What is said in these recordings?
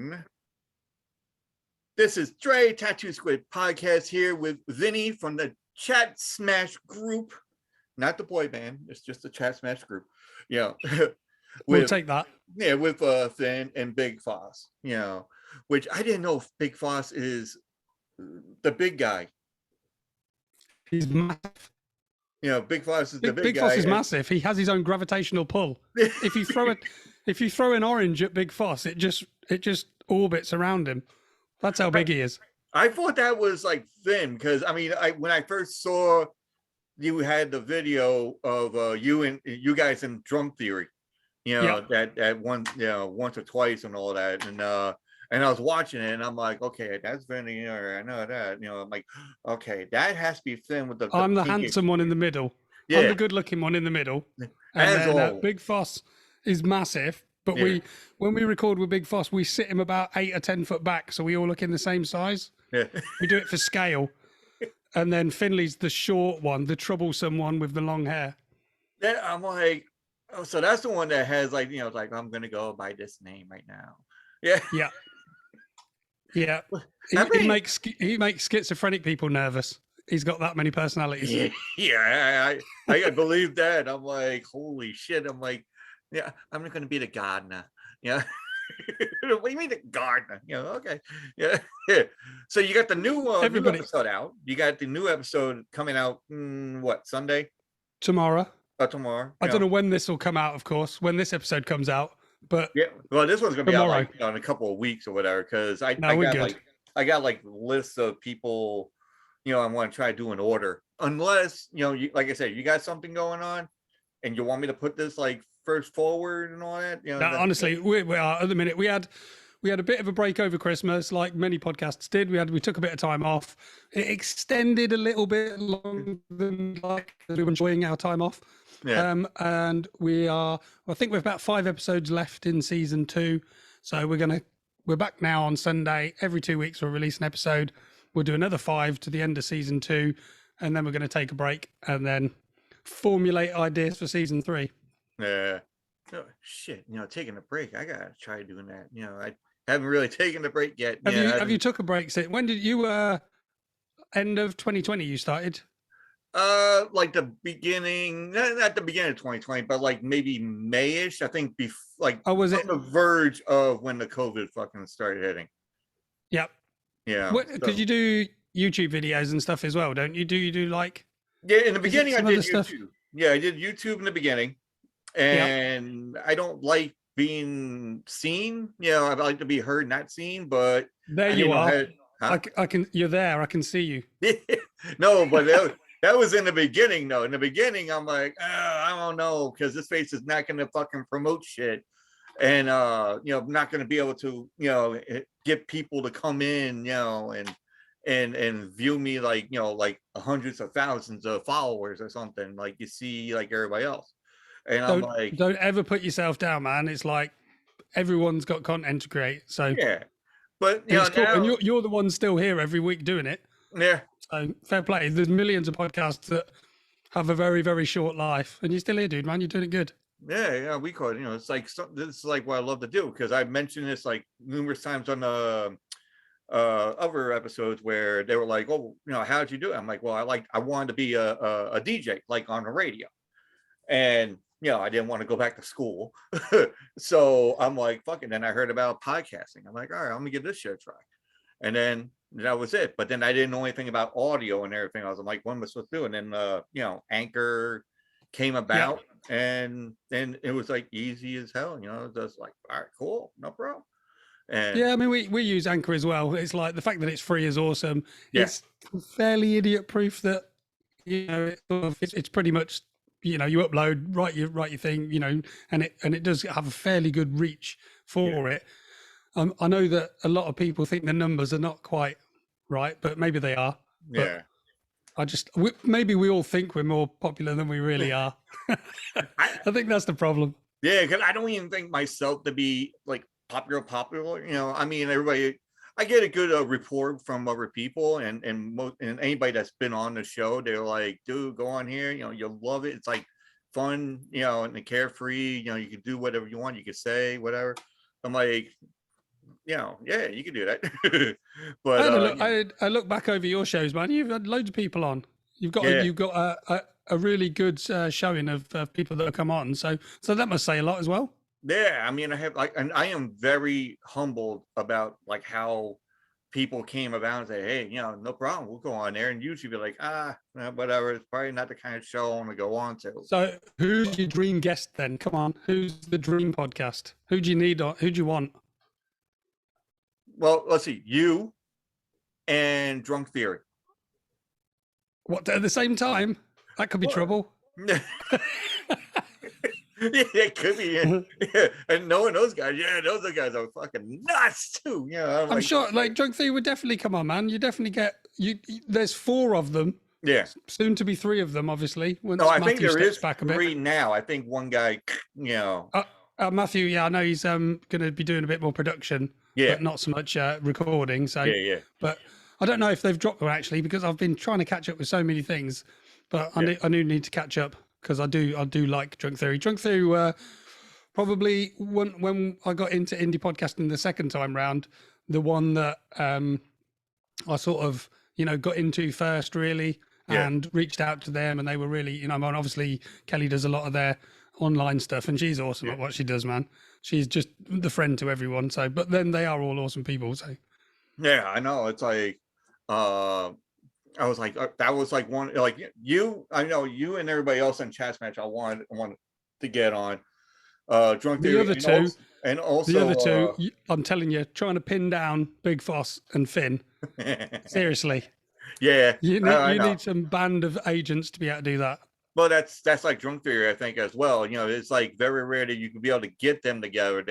everyone. This is Dre Tattoo Squid podcast here with Vinny from the Chat Smash group. Not the boy band, it's just the Chat Smash group. You know, we'll take that. Yeah, with Finn and Big Foss, you know, which I didn't know if Big Foss is the big guy. He's massive. You know, Big Foss is the big guy. Big Foss is massive. He has his own gravitational pull. If you throw an orange at Big Foss, it just orbits around him. That's how big he is. I thought that was like Finn, because I mean, when I first saw you had the video of you guys in Drum Theory, you know, that one, you know, once or twice and all that, and I was watching it and I'm like, okay, that's Vinny, or I know that, you know, I'm like, okay, that has to be Finn with the I'm the handsome one in the middle. Yeah. I'm the good looking one in the middle. And then Big Foss is massive. But when we record with Big Foss, we sit him about 8 or 10 foot back, so we all look in the same size. Yeah. We do it for scale. And then Finley's the short one, the troublesome one with the long hair. Yeah, I'm like, oh, so that's the one that has like, you know, like, I'm gonna go by this name right now. Yeah. Yeah. Yeah. He makes schizophrenic people nervous. He's got that many personalities. Yeah, I believe that. I'm like, holy shit. I'm like, yeah, I'm not going to be the gardener. Yeah. What do you mean the gardener? You know, okay. Yeah. So you got the new episode out. You got the new episode coming out, what, Sunday? Tomorrow. Tomorrow. I don't know when this will come out, of course, when this episode comes out. But yeah, well, this one's going to be out like, you know, in a couple of weeks or whatever, because I got like lists of people, you know, I want to try to do an order. Unless, you know, like I said, you got something going on and you want me to put this like first forward and all that, you know. No, honestly, we are at the minute. We had a bit of a break over Christmas, like many podcasts did. We took a bit of time off. It extended a little bit longer than like we were enjoying our time off. Yeah. And I think we've about 5 episodes left in season 2. So we're back now on Sunday. Every 2 weeks we'll release an episode. We'll do another 5 to the end of season 2, and then we're going to take a break and then formulate ideas for season 3. Yeah. Oh, shit. You know, taking a break. I gotta try doing that. You know, I haven't really taken the break yet. Have you took a break? When did you end of 2020 you started? Like the beginning, not the beginning of 2020, but like maybe Mayish. I think was it on the verge of when the COVID fucking started hitting. Yep. Yeah. Because you do YouTube videos and stuff as well, don't you? Do you do like? Yeah, in the beginning I did YouTube. Stuff? Yeah, I did YouTube in the beginning, and I don't like being seen. You know, I like to be heard, not seen. But there you are. I can. You're there. I can see you. No, but that was in the beginning. Though in the beginning, I'm like, I don't know, because this face is not going to fucking promote shit, and you know, not going to be able to, you know, get people to come in, you know, and view me like, you know, like hundreds of thousands of followers or something, like you see like everybody else. And I'm like, don't ever put yourself down, man. It's like everyone's got content to create. So yeah, but you know, cool. And you're the one still here every week doing it. Yeah. So fair play. There's millions of podcasts that have a very, very short life, and you're still here, dude, man. You're doing it good. Yeah, we call it. You know, it's like this is like what I love to do, because I mentioned this like numerous times on the other episodes where they were like, oh, you know, how'd you do it? I'm like, well, I wanted to be a DJ, like on the radio, and you know, I didn't want to go back to school. So I'm like, fuck it. Then I heard about podcasting. I'm like, all right, I'm gonna give this shit a try. And then that was it. But then I didn't know anything about audio and everything. I was like, what am I supposed to do? And then you know, Anchor came about, and then it was like easy as hell, you know, just like, all right, cool, no problem. And yeah, I mean, we use Anchor as well. It's like the fact that it's free is awesome. Yeah. It's fairly idiot proof that, you know, it's pretty much, you know, you upload, write your thing, you know, and it does have a fairly good reach for it. I know that a lot of people think the numbers are not quite right, but maybe they are. Yeah. Maybe we all think we're more popular than we really are. I think that's the problem. Yeah, because I don't even think myself to be like popular. You know, I mean, everybody, I get a good report from other people, and anybody that's been on the show, they're like, dude, go on here. You know, you'll love it. It's like fun, you know, and carefree. You know, you can do whatever you want. You can say whatever. I'm like, yeah, you can do that. But I look back over your shows, man. You've had loads of people on. yeah, You've got a really good showing of people that have come on. So that must say a lot as well. yeah. I mean, I have like, and I am very humbled about like how people came about and say, hey, no problem, we'll go on there, and usually be like, whatever, it's probably not the kind of show I want to go on to. So who's your dream guest then? Come on, who's the dream podcast? Who do you need? Who do you want? Well, let's see, you and Drunk Theory. What, at the same time? That could be trouble. Yeah, it could be. Yeah. And knowing those guys, those guys are fucking nuts too. I'm like, sure like Drunk Theory would definitely come on, man. You definitely get there's 4 of them. yeah. Soon to be 3 of them, obviously. Once No, I Matthew think there steps is back a bit. 3 now. I think one guy, Matthew, yeah, I know he's going to be doing a bit more production, yeah, but not so much recording. So, yeah. But I don't know if they've dropped them actually, because I've been trying to catch up with so many things. But I do need to catch up, because I do like Drunk Theory. Drunk Theory were probably when I got into indie podcasting the second time round, the one that I sort of got into first really, and reached out to them, and they were really obviously Kelly does a lot of their online stuff, and she's awesome at what she does, man. She's just the friend to everyone. So, but then they are all awesome people. So, yeah, I know. It's like, I was like, that was like one, like you. I know you and everybody else in chatsmash. I wanted to get on. Drunk Theory, the other two, and also the other two. I'm telling you, trying to pin down Big Foss and Finn. Seriously, yeah, you I know. need some band of agents to be able to do that. Well, that's like Drunk Theory, I think, as well. It's like very rare that you can be able to get them together.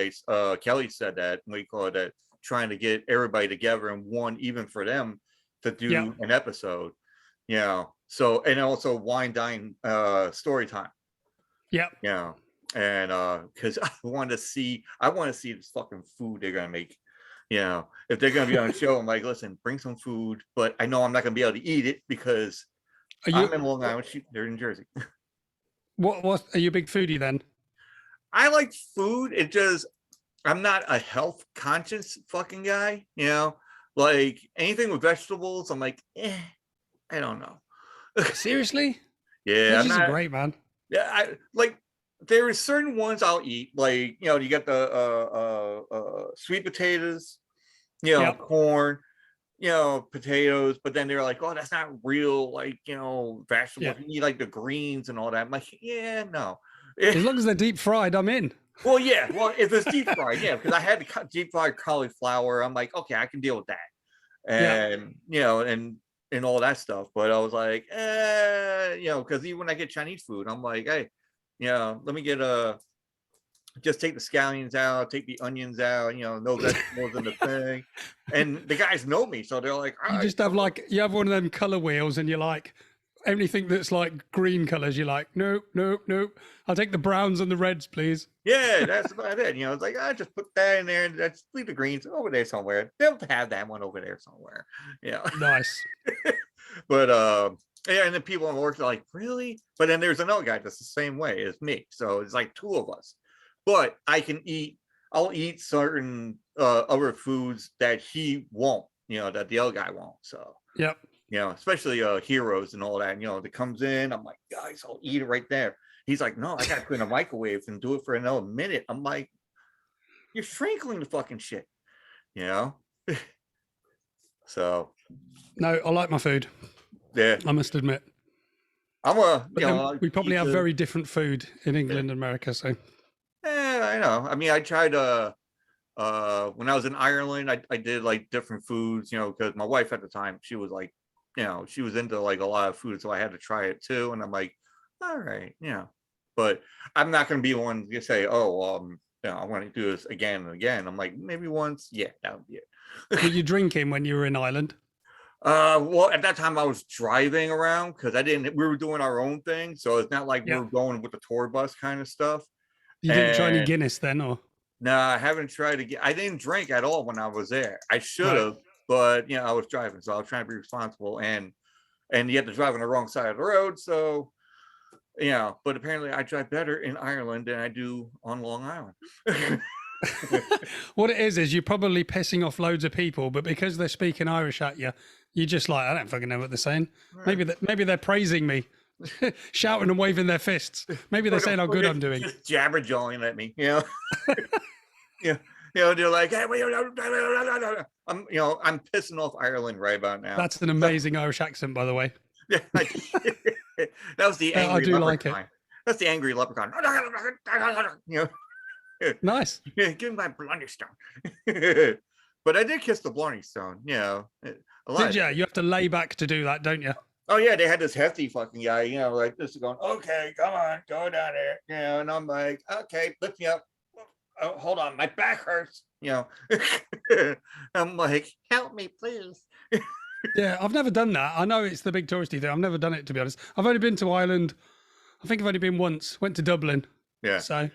Kelly said that, we call it that, trying to get everybody together in one, even for them to do an episode. So, and also wine dine story time. Yeah. And because I want to see this fucking food they're gonna make. If they're gonna be on a show, I'm like, listen, bring some food, but I know I'm not gonna be able to eat it because I'm in Long Island. They're in Jersey. What are you a big foodie then? I like food. It just, I'm not a health conscious fucking guy. Like anything with vegetables, I'm like, I don't know. Seriously? Yeah, veggies are great, man. Yeah, I like. There are certain ones I'll eat, like you got the sweet potatoes, corn, potatoes, but then they're like, oh, that's not real, like vegetables. You need like the greens and all that. I'm like, yeah, no. As long as they're deep fried, I'm in. Well, yeah. Well, if it's deep fried, yeah, because I had to deep fried cauliflower. I'm like, okay, I can deal with that, and and all that stuff. But I was like, because even when I get Chinese food, I'm like, hey, let me get just take the scallions out, take the onions out, no vegetables in the thing. And the guys know me, so they're like, you just have you have one of them color wheels, and you're like, anything that's like green colors, you're like, nope. I'll take the browns and the reds, please. Yeah, that's about it. It's like, I just put that in there, and just leave the greens over there somewhere. They'll have that one over there somewhere. Yeah. Nice. But yeah, and then people in work are like, really? But then there's another guy that's the same way as me. So it's like 2 of us. But I'll eat certain other foods that he won't, that the other guy won't. So especially heroes and all that, that comes in, I'm like, guys, I'll eat it right there. He's like, no, I gotta put in a microwave and do it for another minute. I'm like, you're sprinkling the fucking shit, So no, I like my food. Yeah, I must admit. We probably have very different food in England and America. So I know. I mean, I tried when I was in Ireland, I did like different foods, because my wife at the time, she was like, she was into like a lot of food, so I had to try it too. And I'm like, all right, but I'm not going to be one to say, oh, I want to do this again and again. I'm like, maybe once, that would be it. Were you drinking when you were in Ireland? Well, at that time I was driving around because we were doing our own thing, so it's not like we were going with the tour bus kind of stuff. You didn't try any Guinness then, or? No, I haven't tried to I didn't drink at all when I was there. I should have, but I was driving, so I was trying to be responsible, and you have to drive on the wrong side of the road, so but apparently I drive better in Ireland than I do on Long Island. What it is you're probably pissing off loads of people, but because they're speaking Irish at you, you're just like, I don't fucking know what they're saying. Maybe they're praising me, shouting and waving their fists. Maybe they're saying how good I'm doing. Just jabber-jawing at me, you know. Yeah, they're like, hey, I'm, I'm pissing off Ireland right about now. That's an amazing Irish accent, by the way. Yeah, that was the angry I do leprechaun. like it. That's the angry leprechaun. Nice. Give me my blarney stone. But I did kiss the blarney stone, a lot. Did you? You have to lay back to do that, don't you? Oh yeah, they had this hefty fucking guy, like this, going, okay, come on, go down there, and I'm like, okay, lift me up. Oh, hold on, my back hurts, I'm like, help me, please. Yeah, I've never done that. I know it's the big touristy thing. I've never done it, to be honest. I've only been to Ireland. I think I've only been once. Went to Dublin. Yeah. So.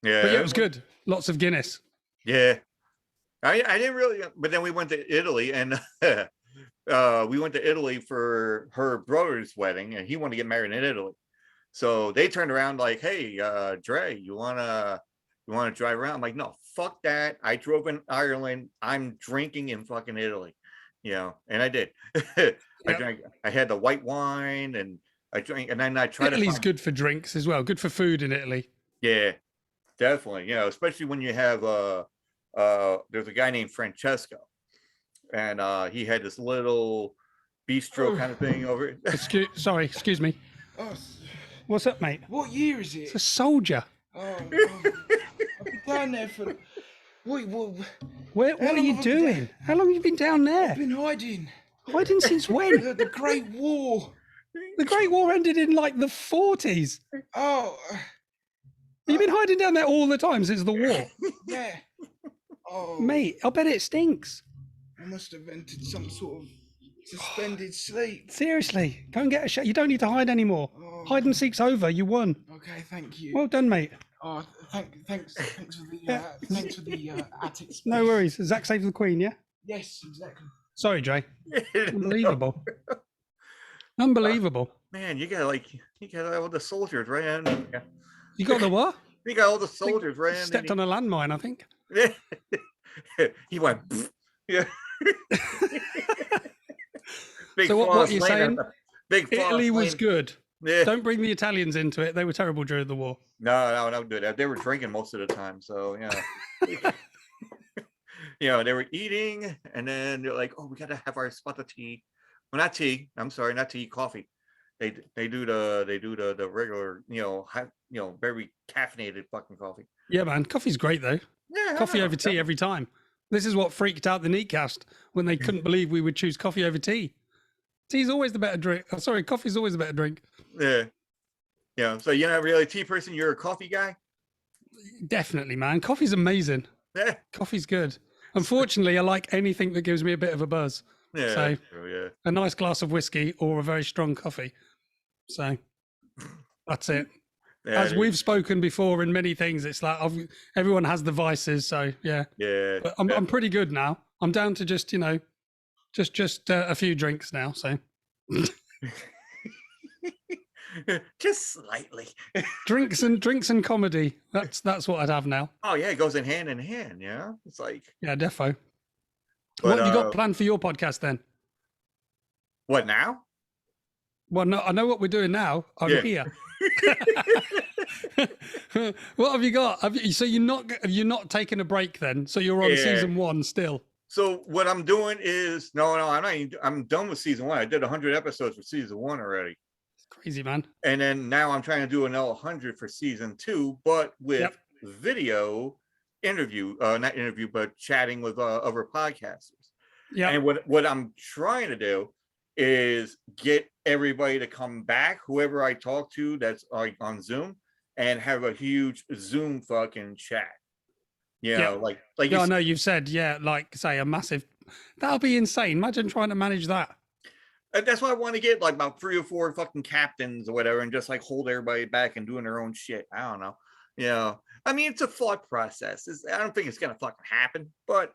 Yeah. But yeah, it was good. Lots of Guinness. Yeah. I didn't really, but then we went to Italy, and we went to Italy for her brother's wedding, and he wanted to get married in Italy. So they turned around like, hey, Dre, you wanna drive around? I'm like, no, fuck that. I drove in Ireland. I'm drinking in fucking Italy. And I did. I had the white wine, and I drank, and then I tried. Italy's good for drinks as well. Good for food in Italy. Yeah, definitely. Especially when you have there's a guy named Francesco, and he had this little bistro kind of thing over it. Excuse me. Oh, what's up, mate? What year is it? It's a soldier. I've been down there for. What are you doing? How long have you been down there? I've been hiding. Hiding since when? The Great War. The Great War ended in like the 40s. Oh. You've been hiding down there all the time since the war. Yeah. Oh. Mate, I bet it stinks. I must have entered some sort of suspended sleep. Seriously, go and get a shot. You don't need to hide anymore. Oh. Hide and seek's over. You won. Okay, thank you. Well done, mate. Oh, thanks for the attic space. No worries. Zach saved the Queen, yeah? Yes, exactly. Sorry, Dre. Unbelievable. Unbelievable. Man, you got all the soldiers right in. You got the what? You got all the soldiers right in. Stepped on a landmine, I think. He went. Yeah. So what are you saying? Big Italy was good. Yeah. Don't bring the Italians into it. They were terrible during the war. No, don't do that. They were drinking most of the time, so they were eating, and then they're like, "Oh, we got to have our spot of tea." Well, not tea. I'm sorry, not tea. Coffee. They do the regular, very caffeinated fucking coffee. Yeah, man. Coffee's great though. Yeah, coffee over tea every time. This is what freaked out the Neatcast when they couldn't believe we would choose coffee over tea. Tea's always the better drink. Oh, sorry, coffee's always the better drink. Yeah. So you're not really a tea person. You're a coffee guy. Definitely, man. Coffee's amazing. Yeah. Coffee's good. Unfortunately, I like anything that gives me a bit of a buzz. Yeah. So true, a nice glass of whiskey or a very strong coffee. So that's it. Yeah, As we've spoken before in many things, it's like everyone has the vices. So yeah. Yeah. But I'm pretty good now. I'm down to just a few drinks now. So. Just slightly. drinks and comedy. That's what I'd have now. Oh yeah, it goes in hand. Yeah, it's like defo. But, what have you got planned for your podcast then? What now? Well, no, I know what we're doing now. I'm here. What have you got? So you're not taking a break then? So you're on season 1 still? So what I'm doing is I'm done with season 1. I did 100 episodes for season 1 already. Crazy, man. And then now I'm trying to do another 100 for season 2, but with video interview, not interview, but chatting with other podcasters. Yeah. And what I'm trying to do is get everybody to come back, whoever I talk to that's like on Zoom, and have a huge Zoom fucking chat. Like I know you've said, like say a massive. That'll be insane. Imagine trying to manage that. That's why I want to get like about 3 or 4 fucking captains or whatever, and just like hold everybody back and doing their own shit. I don't know. I mean, it's a thought process. I don't think it's gonna fucking happen, but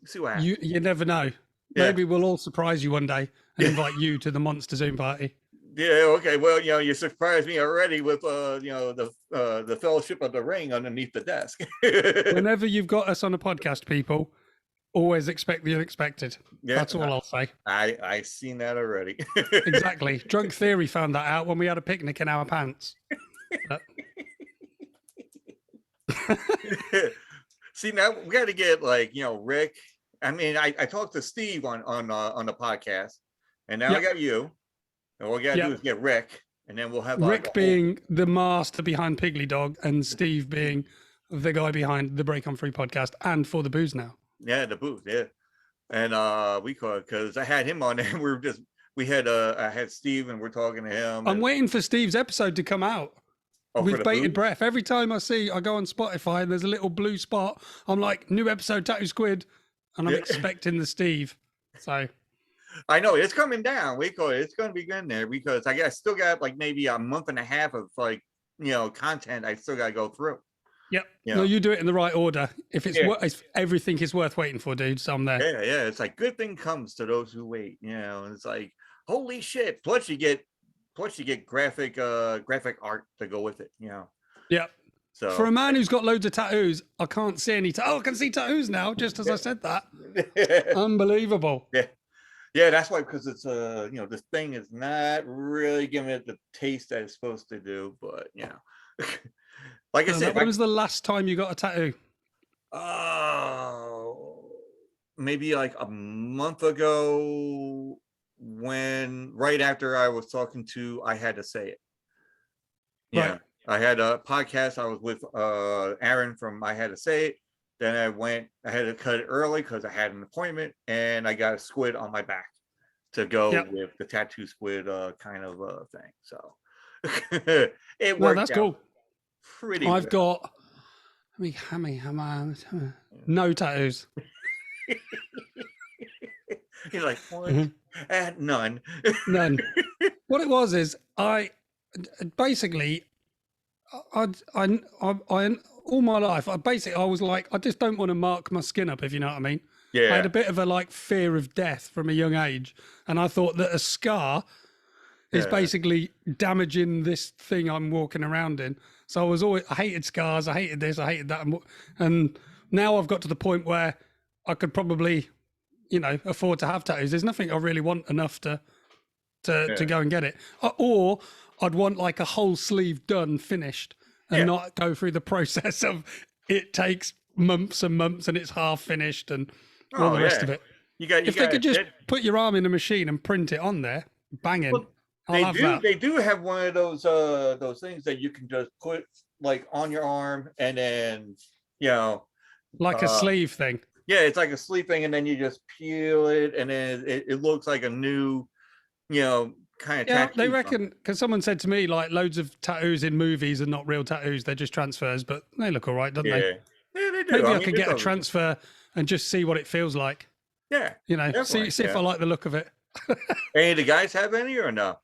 see what happens. You never know. Maybe we'll all surprise you one day and invite you to the Monster Zoom party. Yeah, okay. Well, you surprised me already with the Fellowship of the Ring underneath the desk. Whenever you've got us on a podcast, people always expect the unexpected. Yeah, That's all I'll say. I seen that already. Exactly. Drunk Theory found that out when we had a picnic in our pants. See, now we got to get like Rick. I mean, I talked to Steve on the podcast, and now I got you. And what we got to do is get Rick, and then we'll have like Rick being the master behind Piggly Dog, and Steve being the guy behind the Break on Free podcast and For the Booze Now. Yeah, the booth, yeah. And we call it because I had him on there. I had Steve, and we're talking to him. I'm waiting for Steve's episode to come out. With bated breath. Every time I go on Spotify and there's a little blue spot, I'm like, new episode Tattoo Squid, and I'm expecting the Steve. So I know it's coming down. We call it. It's going to be good there because I still got like maybe a month and a half of like content I still got to go through. Yep. No, you do it in the right order. If if everything is worth waiting for, dude, so I'm there. Yeah. It's like good thing comes to those who wait. And it's like holy shit. Plus you get graphic art to go with it. Yeah. So for a man who's got loads of tattoos, I can't see any. I can see tattoos now. Just as I said that. Unbelievable. Yeah, that's why, because it's this thing is not really giving it the taste that it's supposed to do, but like I said, when was the last time you got a tattoo? Oh, maybe like a month ago, right after I was talking to I Had to Say It. Yeah, right. I had a podcast. I was with Aaron from I Had to Say It. Then I had to cut it early because I had an appointment, and I got a squid on my back to go with the tattoo squid kind of thing. So it worked. That's cool. Pretty. I've got no tattoos. You're like what? None. None. What it was is I basically all my life, I was like, I just don't want to mark my skin up, if you know what I mean. Yeah. I had a bit of a fear of death from a young age, and I thought that a scar is basically damaging this thing I'm walking around in. So I hated scars, I hated this, I hated that, and now I've got to the point where I could probably, afford to have tattoos. There's nothing I really want enough to go and get it, or I'd want like a whole sleeve done, finished. And not go through the process of it takes months and months and it's half finished and all the rest of it. If they could just put your arm in a machine and print it on there, banging. Well, they do have one of those things that you can just put like on your arm and then like a sleeve thing. Yeah, it's like a sleeve thing, and then you just peel it, and then it looks like a new kind of they reckon, because someone said to me like loads of tattoos in movies are not real tattoos, they're just transfers, but they look all right, don't they? Yeah, they do. Maybe I could get a transfer and just see what it feels like. Yeah, see if I like the look of it. Any of the guys have any or no?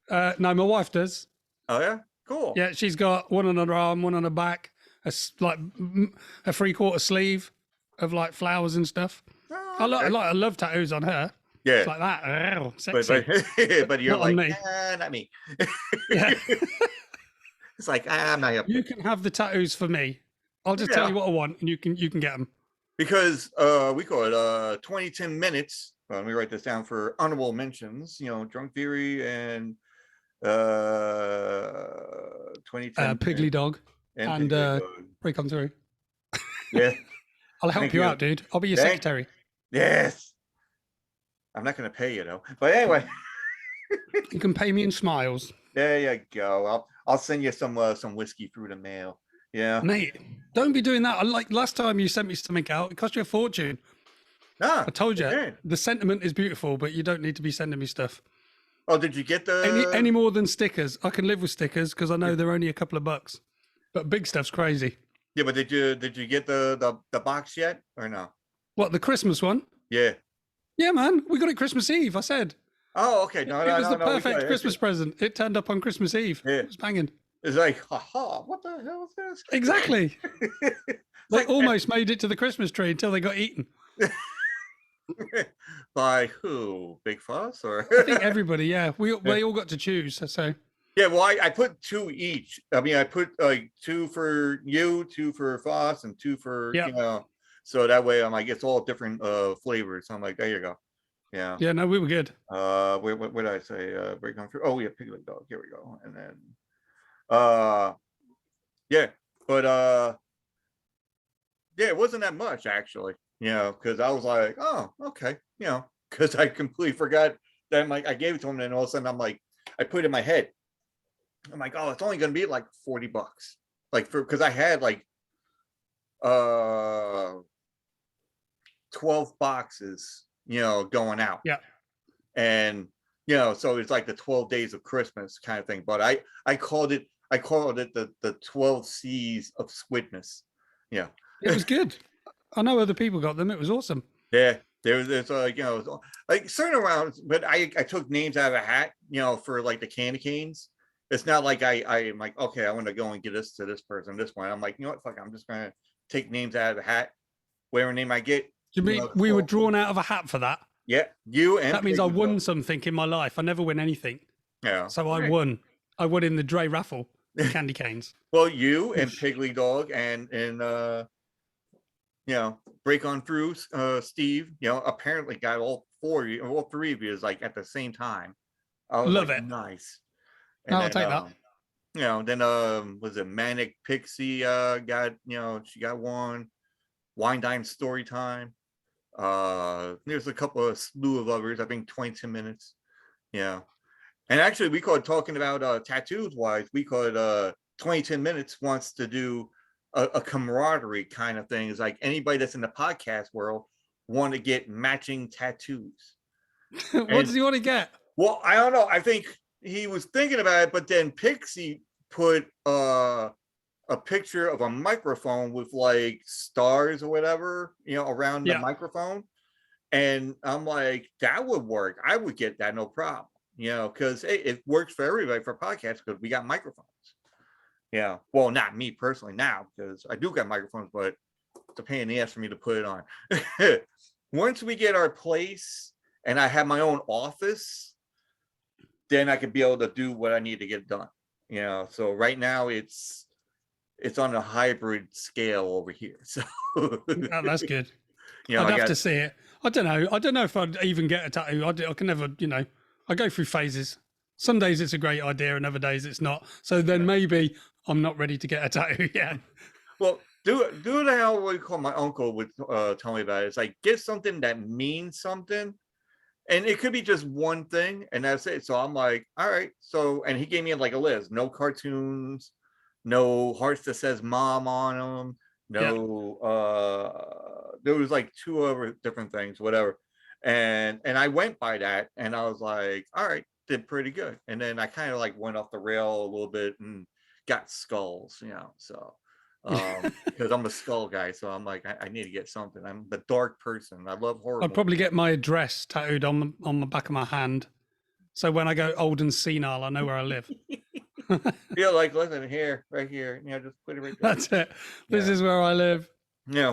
No, my wife does. Oh yeah, cool. Yeah, she's got one on her arm, one on her back, a 3/4 sleeve of like flowers and stuff. Oh, okay. I love tattoos on her. Yeah, it's like that. Oh, sexy. But you're not like, not me. Yeah. It's like I'm not. You can have the tattoos for me. I'll just tell you what I want, and you can get them. Because we call it 2010 minutes. Let me write this down for honorable mentions. Drunk Theory and 2010 Piggly Dog and Break on Through. Yeah, I'll help you out, dude. I'll be your secretary. Yes. I'm not going to pay you though. But anyway, you can pay me in smiles. There you go. I'll send you some whiskey through the mail. Yeah, mate. Don't be doing that. Like last time you sent me something out, it cost you a fortune. I told you the sentiment is beautiful, but you don't need to be sending me stuff. Oh, did you get the any more than stickers? I can live with stickers because I know they're only a couple of bucks, but big stuff's crazy. Yeah, but did you get the box yet or no? What, the Christmas one? Yeah. Yeah, man, we got it Christmas Eve. I said. Oh, okay. It was the perfect Christmas present. It turned up on Christmas Eve. Yeah. It was banging. It's like, haha, what the hell is this? Exactly. They almost made it to the Christmas tree until they got eaten. By who? Big Fuss or? I think everybody, yeah. We all got to choose. So Yeah, well, I put 2 each. I mean, I put like 2 for you, 2 for Foss, and 2 for yeah, so that way I'm like it's all different flavors. So I'm like, there you go. Yeah. yeah. No, we were good. What did I say? Break on through. Oh yeah, piglet dog. Here we go. And then uh yeah, but yeah, it wasn't that much actually, because I was like, oh, okay, because I completely forgot that I gave it to him, and all of a sudden I'm like, I put it in my head. I'm like, oh, it's only gonna be like $40. Like because I had like 12 boxes, going out. Yeah. And so it's like the 12 days of Christmas kind of thing. But I called it the 12 C's of squidness. Yeah. It was good. I know other people got them. It was awesome. Yeah. There's like certain around, but I took names out of a hat, for like the candy canes. It's not like I'm like, okay, I want to go and get this to this person, this one. I'm like, you know what, fuck, I'm just gonna take names out of the hat. Whatever name I get. Do you mean we were drawn out of a hat for that? Yeah, you and that means I won something in my life. I never win anything. Yeah. So I won. I won in the Dre raffle, candy canes. Well, you and Piggly Dog and break on through Steve, apparently got all 3 of you like at the same time. I was Love like, it. Nice. And I'll take that. Then was it Manic Pixie got, she got one. Wine Dime Story Time. There's a couple of slew of others. I think 22 minutes. Yeah. And actually we called talking about tattoos wise, we called 22 minutes wants to do a camaraderie kind of thing. It's like anybody that's in the podcast world want to get matching tattoos. What does he want to get? Well, I don't know. I think he was thinking about it, but then Pixie put a picture of a microphone with like stars or whatever, around the microphone. And I'm like, that would work. I would get that, no problem, because it works for everybody for podcasts because we got microphones. Yeah. Well, not me personally now, because I do got microphones, but it's a pain in the ass for me to put it on. Once we get our place and I have my own office, then I could be able to do what I need to get done. So right now it's on a hybrid scale over here. So that's good. I'd have to see it. I don't know if I'd even get a tattoo. I can never, I go through phases. Some days it's a great idea and other days it's not. So then maybe I'm not ready to get a tattoo yet. Well, do it how we call my uncle would tell me about it. It's like, get something that means something. And it could be just one thing and that's it. So I'm like, all right. So, and he gave me like a list, no cartoons, no hearts that says mom on them. No, there was like 2 other different things, whatever. And I went by that and I was like, all right, did pretty good. And then I kind of like went off the rail a little bit and got skulls, so because I'm a skull guy. So I'm like, I need to get something. I'm the dark person. I love horror. I'd probably get my address tattooed on the back of my hand. So when I go old and senile, I know where I live. Like, listen, here, right here, just put it right there. That's it. This is where I live.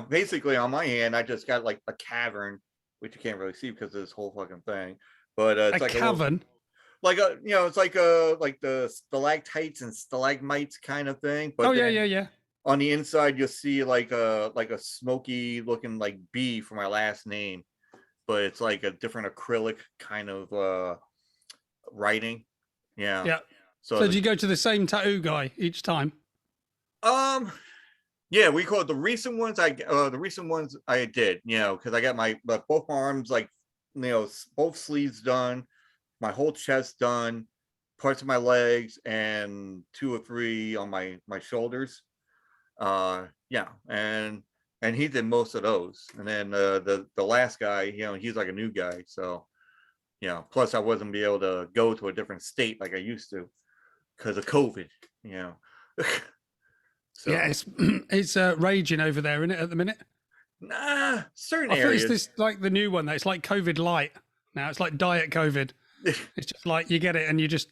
Basically on my hand, I just got like a cavern, which you can't really see because of this whole fucking thing. But it's like cavern. It's like the stalactites and stalagmites kind of thing. But yeah. On the inside, you'll see like a smoky looking like B for my last name, but it's like a different acrylic kind of writing. Yeah. So do you go to the same tattoo guy each time? Yeah, we call it the recent ones. I did, because I got both my arms, like, both sleeves done, my whole chest done, parts of my legs, and 2 or 3 on my shoulders. Yeah, and he did most of those. And then the last guy, he's like a new guy, so plus I wasn't be able to go to a different state like I used to because of COVID. So. Yeah, it's raging over there, isn't it, at the minute? Nah, certain I areas. It's this like the new one. It's like COVID light now. It's like diet COVID. It's just like you get it and you're just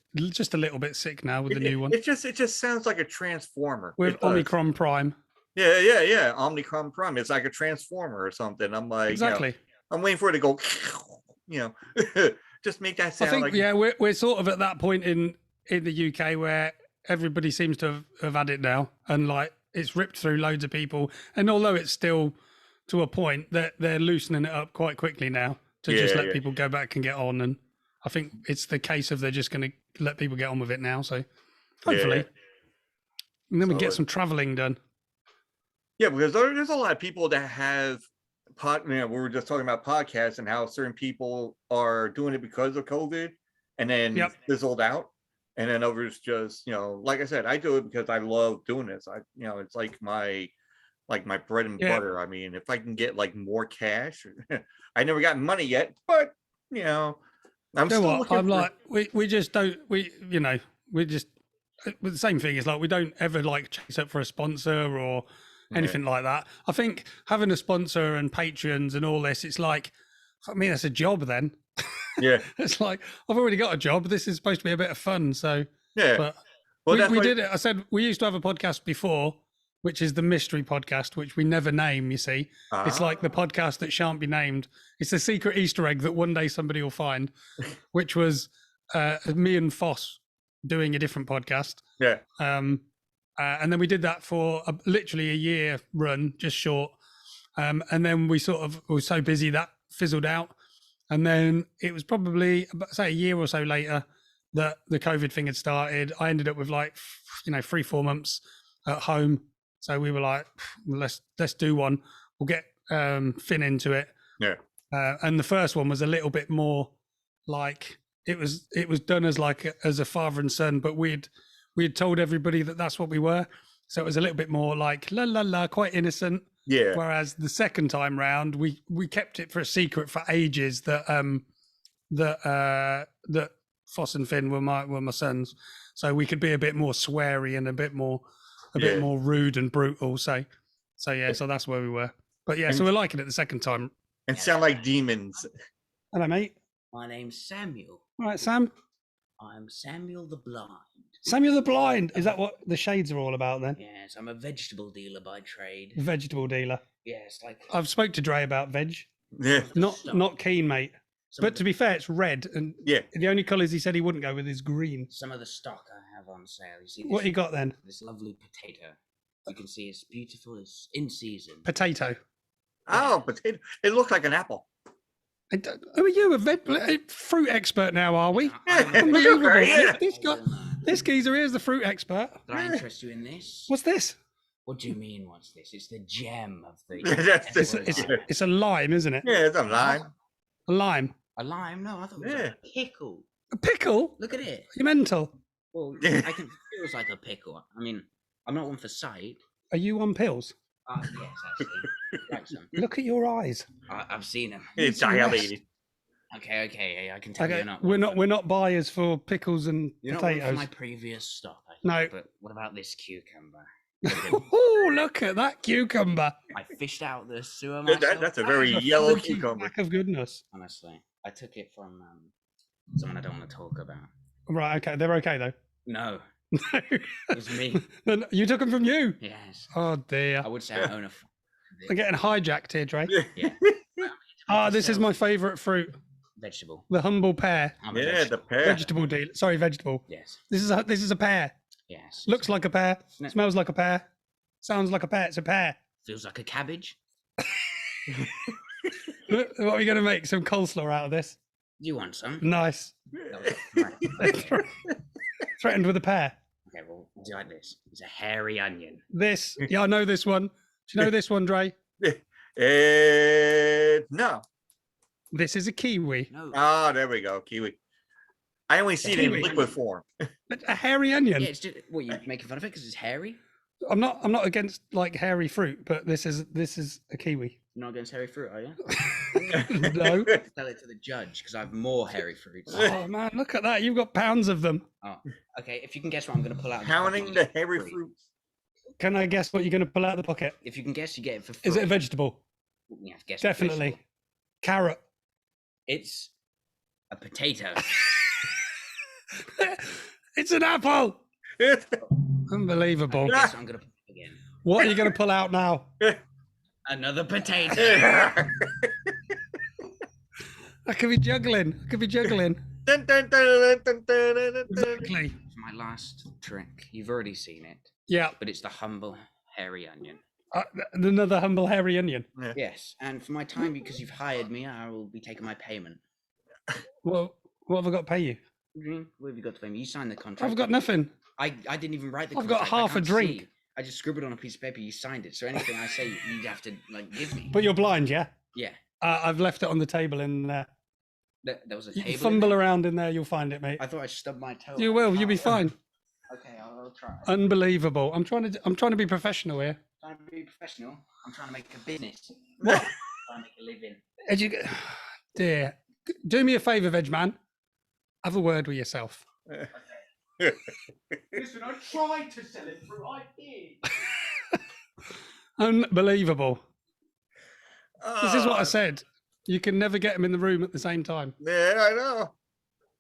a little bit sick now with the new one. It just sounds like a transformer with Omicron Prime. Yeah. Omicron Prime. It's like a transformer or something. I'm like, exactly. I'm waiting for it to go, just make that I sound think like we're sort of at that point in the UK where everybody seems to have had it now, and like it's ripped through loads of people. And although it's still to a point that they're loosening it up quite quickly now to just let people go back and get on. And I think it's the case of they're just going to let people get on with it now. So hopefully, and then we get some traveling done. Yeah, because there's a lot of people that have we were just talking about podcasts and how certain people are doing it because of COVID and then fizzled out. And then others just, like I said, I do it because I love doing this. It's like my bread and butter. I mean, if I can get like more cash, I never got money yet, but I'm still looking I'm like, we just don't, we just, the same thing is like, we don't ever like chase up for a sponsor or anything like that. I think having a sponsor and patrons and all this, it's like, I mean, that's a job then. Yeah. It's like, I've already got a job. This is supposed to be a bit of fun. So, yeah. But we did it. I said, we used to have a podcast before, which is the mystery podcast, which we never name, you see. It's like the podcast that shan't be named. It's a secret Easter egg that one day somebody will find, which was me and Foss doing a different podcast. Yeah. And then we did that for literally a year run, just short. And then we were so busy that fizzled out. And then it was probably, say, a year or so later that the COVID thing had started. I ended up with 3-4 months at home. So we were like, let's do one. We'll get Finn into it. Yeah. And the first one was a little bit more like it was done as a father and son, but we had told everybody that that's what we were. So it was a little bit more like la la la, quite innocent. Yeah. Whereas the second time round, we kept it for a secret for ages that Foss and Finn were my sons, so we could be a bit more sweary and a bit more rude and brutal. So that's where we were. But so we're liking it the second time. And sound like demons. Hello, mate. My name's Samuel. All right, Sam. I'm Samuel the Blind. Samuel the Blind. Is that what the shades are all about then? Yes, I'm a vegetable dealer by trade. Vegetable dealer. Yes, like I've spoke to Dre about veg. Yeah. Not keen, mate. But to be fair, it's red, and the only colours he said he wouldn't go with is green. Some of the stock I have on sale. You see, what you got then? This lovely potato. You can see it's beautiful. It's in season. Potato. Oh, potato! It looks like an apple. Are you a fruit expert now? Are we? Unbelievable! Yeah. This geezer here is the fruit expert. Did I interest you in this? What's this? What do you mean? What's this? It's the gem of the. It's a lime, isn't it? Yeah, it's a lime. A lime. A lime? No, I thought it was a pickle. A pickle? Look at it. You mental? Well, it feels like a pickle. I mean, I'm not one for sight. Are you on pills? Yes, actually. Like some. Look at your eyes. I've seen them. It's dilated. Okay, I can tell you're not. We're not buyers for pickles and you're potatoes. Not one for my previous stock. No. But what about this cucumber? Oh, look at that cucumber! I fished out the sewer myself. That's a very yellow cucumber. Pack of goodness. Honestly, I took it from someone I don't want to talk about. Right. Okay. They're okay though. No. No. It was me. You took them from you? Yes. Oh dear. I would say I own a. I'm getting hijacked here, Dre. Yeah. This is my favourite fruit. Vegetable. The humble pear. The pear. Vegetable deal. Sorry, vegetable. Yes. This is a pear. Yes. Looks like a pear. No. Smells like a pear. Sounds like a pear. It's a pear. Feels like a cabbage. What are we going to make? Some coleslaw out of this? Do you want some? Nice. Right. Threatened with a pear. Okay, well, do you like this? It's a hairy onion. This, I know this one. Do you know this one, Dre? No. This is a kiwi. No. Oh, there we go, kiwi. I only see it in liquid form. A hairy onion. Yeah, it's just, what, you making fun of it because it's hairy? I'm not against like hairy fruit, but this is a kiwi. You're not against hairy fruit, are you? No. Tell it to the judge because I have more hairy fruits. Oh man, look at that! You've got pounds of them. Oh, okay. If you can guess what I'm going to pull out. Counting the hairy fruits. Can I guess what you're going to pull out of the pocket? If you can guess, you get it for free. Is it a vegetable? You have to guess. Definitely. Carrot. It's a potato. It's an apple. Unbelievable. I guess I'm going to pull it again. What are you going to pull out now? Another potato. I could be juggling. I could be juggling. Dun, dun, dun, dun, dun, dun, dun, dun. Exactly. For my last trick, you've already seen it, Yeah. but it's the humble hairy onion. Another humble hairy onion. Yeah. Yes, and for my time, because you've hired me, I will be taking my payment. Well, what have I got to pay you? What have you got to pay me? You signed the contract. I've got nothing. I didn't even write the I've got contract. I half a can't drink. see. I just scribbled on a piece of paper. You signed it. So anything I say, you'd have to like give me. But you're blind, yeah? Yeah, I've left it on the table in there. there was a You table. can fumble around in there, you'll find it, mate. I thought I stubbed my toe. You will. You'll be fine. Okay, I'll try. Unbelievable. I'm trying to be professional here. I'm trying to be professional. I'm trying to make a business. What? I'm trying to make a living. Dear, do me a favour, Veg Man. Have a word with yourself. Listen, I tried to sell it through. I did. Unbelievable. This is what I Ah, said. You can never get them in the room at the same time. Yeah, I know.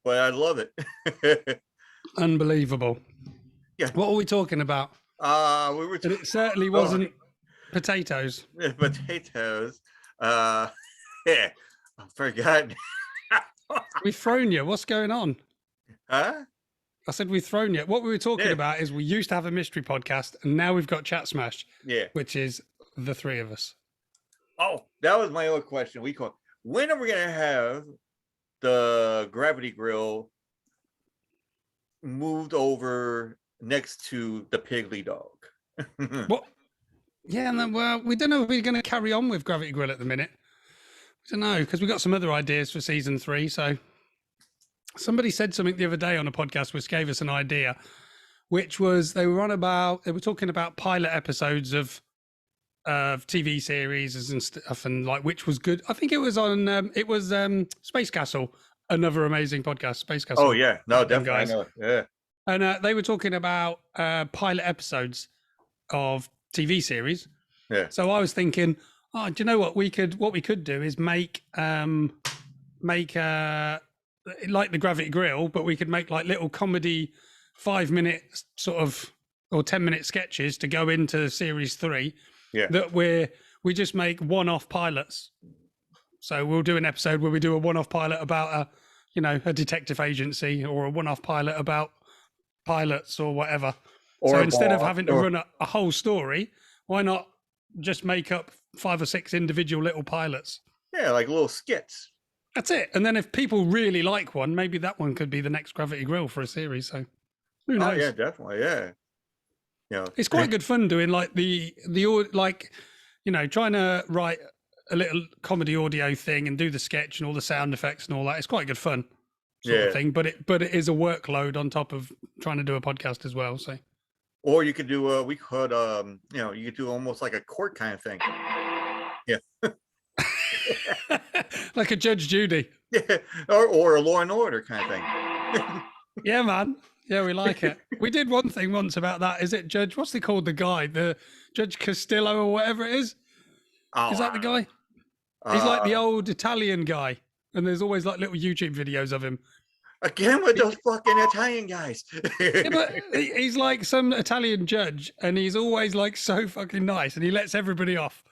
But I love it. Unbelievable. Yeah. What are we talking about? We were And it certainly wasn't potatoes. potatoes. Yeah, I forgot. We've thrown you. What's going on? Huh? I said we've thrown you. What we were talking Yeah. about is we used to have a mystery podcast, and now we've got Chat Smash, Yeah. which is the three of us. Oh, that was my other question. When are we gonna have the gravity grill moved over next to the Piggly dog? What? Yeah, and then we don't know if we're going to carry on with Gravity Grill at the minute. We don't know because we got some other ideas for season 3. So somebody said something the other day on a podcast which gave us an idea, which was they were talking about pilot episodes of TV series and stuff, and like which was good. I think it was on Space Castle, another amazing podcast, Space Castle. Oh yeah, no, Them definitely. I guys. know. Yeah. And they were talking about pilot episodes of TV series. Yeah. So I was thinking, oh, do you know what we could do is make like the Gravity Grill, but we could make like little comedy 5-minute sort of or 10-minute sketches to go into series 3. Yeah. That we just make one-off pilots. So we'll do an episode where we do a one-off pilot about a detective agency, or a one-off pilot about pilots or whatever. Or So a instead of bar, having to or- run a whole story, why not just make up 5 or 6 individual little pilots? Yeah, like little skits. That's it. And then if people really like one, maybe that one could be the next Gravity Grill for a series. So who Oh knows? yeah, definitely. Yeah. You know, It's quite good fun doing like trying to write a little comedy audio thing and do the sketch and all the sound effects and all that. It's quite good fun sort Yeah. of thing, but it is a workload on top of trying to do a podcast as well. So Or you could do you could do almost like a court kind of thing. like a Judge Judy. Yeah. Or a Law and Order kind of thing. Yeah, man. Yeah, we like it. We did one thing once about that. Is it Judge? What's he called? The guy, the Judge Castillo or whatever it is. Oh, Is that the guy? He's like the uh, old Italian guy, and there's always like little YouTube videos of him. again with those fucking Italian guys. Yeah, but he's like some Italian judge, and he's always like so fucking nice, and he lets everybody off.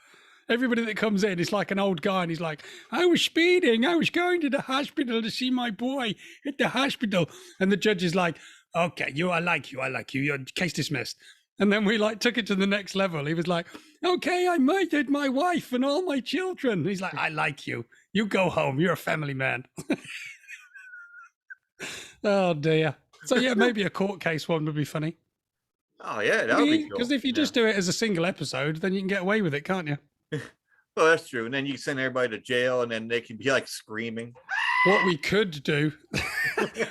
Everybody that comes in is like an old guy, and he's like, I was speeding. I was going to the hospital to see my boy at the hospital. And the judge is like, okay, I like you. Your case dismissed. And then we like took it to the next level. He was like, okay, I murdered my wife and all my children. He's like, I like you. You go home. You're a family man. Oh, dear. So, yeah, maybe a court case one would be funny. Oh yeah, that would be cool. Because if you just do it as a single episode, then you can get away with it, can't you? Well, that's true. And then you send everybody to jail, and then they can be like screaming. What we could do, I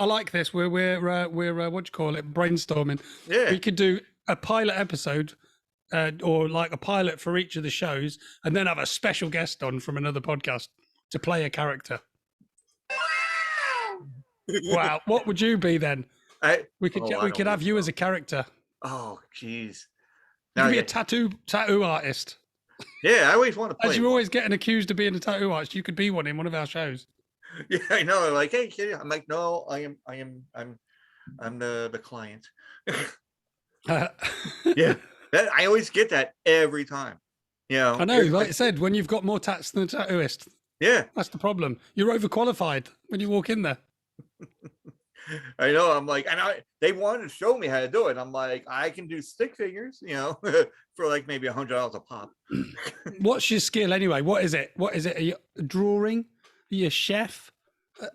like this. We're what do you call it? Brainstorming. Yeah. We could do a pilot episode, or like a pilot for each of the shows, and then have a special guest on from another podcast to play a character. Wow, what would you be then? We could have you as a character. Oh, jeez. You Now, could be a tattoo artist. yeah, I always want to play. As you're always getting accused of being a tattoo artist, you could be one in one of our shows. Yeah, I know. Like, hey, kid. I'm like, no, I'm the client. Yeah, I always get that every time. You know, I know. Like I said, when you've got more tats than a tattooist, Yeah, That's the problem. You're overqualified when you walk in there. I know. I'm like, they wanted to show me how to do it. I'm like, I can do stick figures, for like maybe $100 a pop. What's your skill anyway? What is it? What is it? Are you a drawing? Are you a chef?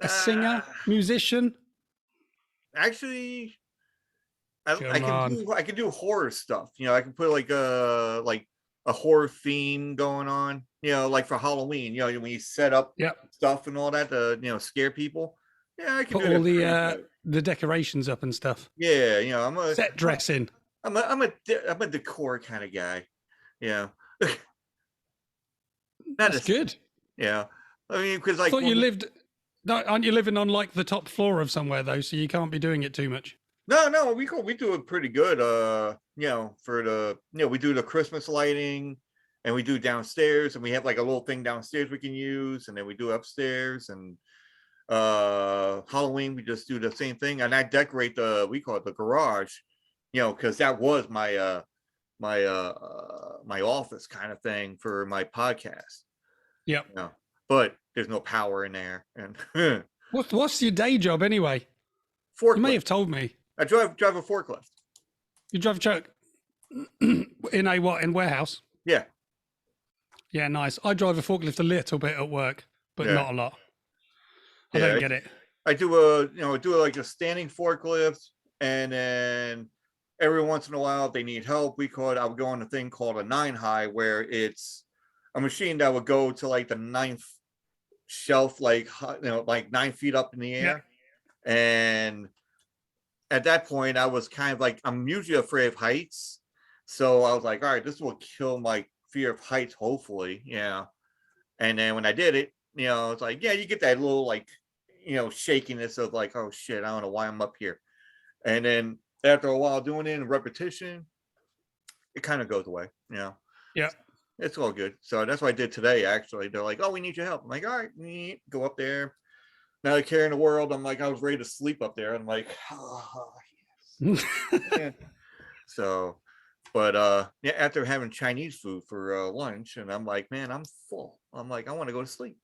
A singer? Musician? Actually, Come on. I can do horror stuff. I can put like a horror theme going on. Like for Halloween. When you set up Yep. stuff and all that to scare people. Yeah, I can Put do all that. the decorations up and stuff. Yeah, I'm Set dressing. I'm a decor kind of guy. Yeah. That's good. Yeah. I mean, because I like thought you lived. Aren't you living on like the top floor of somewhere though? So you can't be doing it too much. No, we do it pretty good. For the we do the Christmas lighting, and we do downstairs, and we have like a little thing downstairs we can use, and then we do upstairs, and Halloween we just do the same thing, and I decorate we call it the garage, because that was my my office kind of thing for my podcast. Yep. But there's no power in there, and what's your day job anyway? Forklift. You may have told me. I drive a forklift. You drive a truck in a what? In warehouse? Yeah. Yeah, nice. I drive a forklift a little bit at work, but not a lot. I don't get it. I do like a standing forklift, and then every once in a while if they need help, I would go on a thing called a 9-high, where it's a machine that would go to like the 9th shelf, like 9 feet up in the air. Yeah. And at that point I was kind of like, I'm usually afraid of heights, so I was like, all right, this will kill my fear of heights, hopefully. And then when I did it, it's like, yeah, you get that little like shakiness of like, oh shit, I don't know why I'm up here. And then after a while doing it in repetition, it kind of goes away. Yeah, it's all good. So that's what I did today. Actually, they're like, oh, we need your help. I'm like, all right, go up there. Now they're carrying the world. I'm like, I was ready to sleep up there. I'm like, oh, yes. Yeah. So, but after having Chinese food for lunch, and I'm like, man, I'm full. I'm like, I want to go to sleep.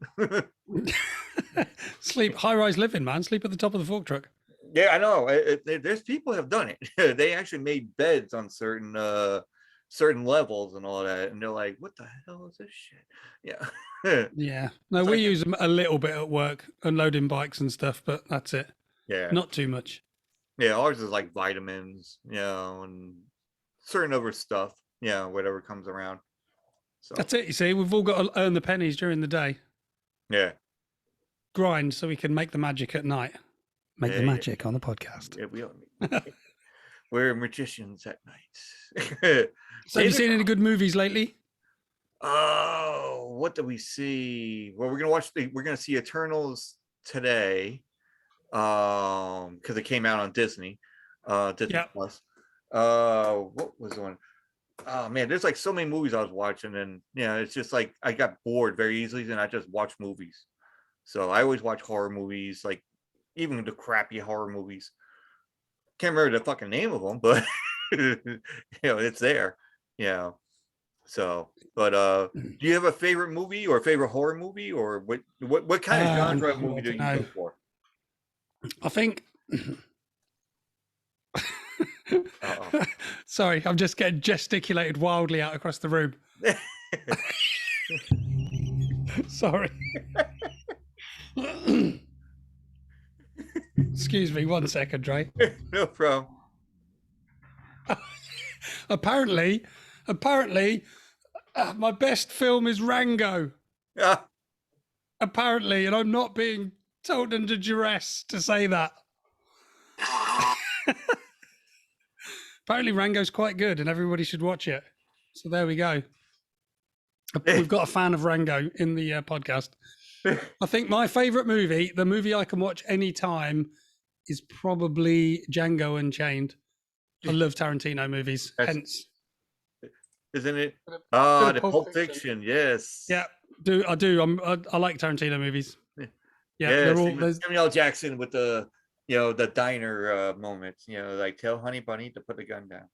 Sleep, high-rise living, man. Sleep at the top of the fork truck. Yeah, I know. There's people have done it. They actually made beds on certain levels and all that, and they're like, what the hell is this shit? Yeah. Yeah. No, we use them a little bit at work, unloading bikes and stuff, but that's it. Yeah. Not too much. Yeah, ours is like vitamins, and certain other stuff, whatever comes around. So that's it. You see, we've all got to earn the pennies during the day. Yeah. Grind so we can make the magic at night. Make the magic on the podcast. Yeah, we are. We're magicians at night. So have you seen any good movies lately? Oh, what do we see? Well, we're gonna see Eternals today, because it came out on Disney Plus. What was the one? Oh man, there's like so many movies I was watching, and it's just like I got bored very easily, and I just watch movies. So I always watch horror movies, like even the crappy horror movies. Can't remember the fucking name of them, but it's there. So, but do you have a favorite movie or favorite horror movie, or what kind of genre of movie do you go for? I think. Sorry, I'm just getting gesticulated wildly out across the room. Sorry. Excuse me, 1 second, Dre. No problem. Apparently, my best film is Rango. Yeah. Apparently, and I'm not being told under duress to say that. Apparently, Rango's quite good, and everybody should watch it. So there we go. We've got a fan of Rango in the podcast. I think my favorite movie, the movie I can watch anytime, is probably Django Unchained. I love Tarantino movies. Hence, isn't it? The Pulp Fiction. Yes. Yeah, I do. I like Tarantino movies. Yeah, they're all. Samuel L. Jackson with the the diner moments. Like tell Honey Bunny to put the gun down.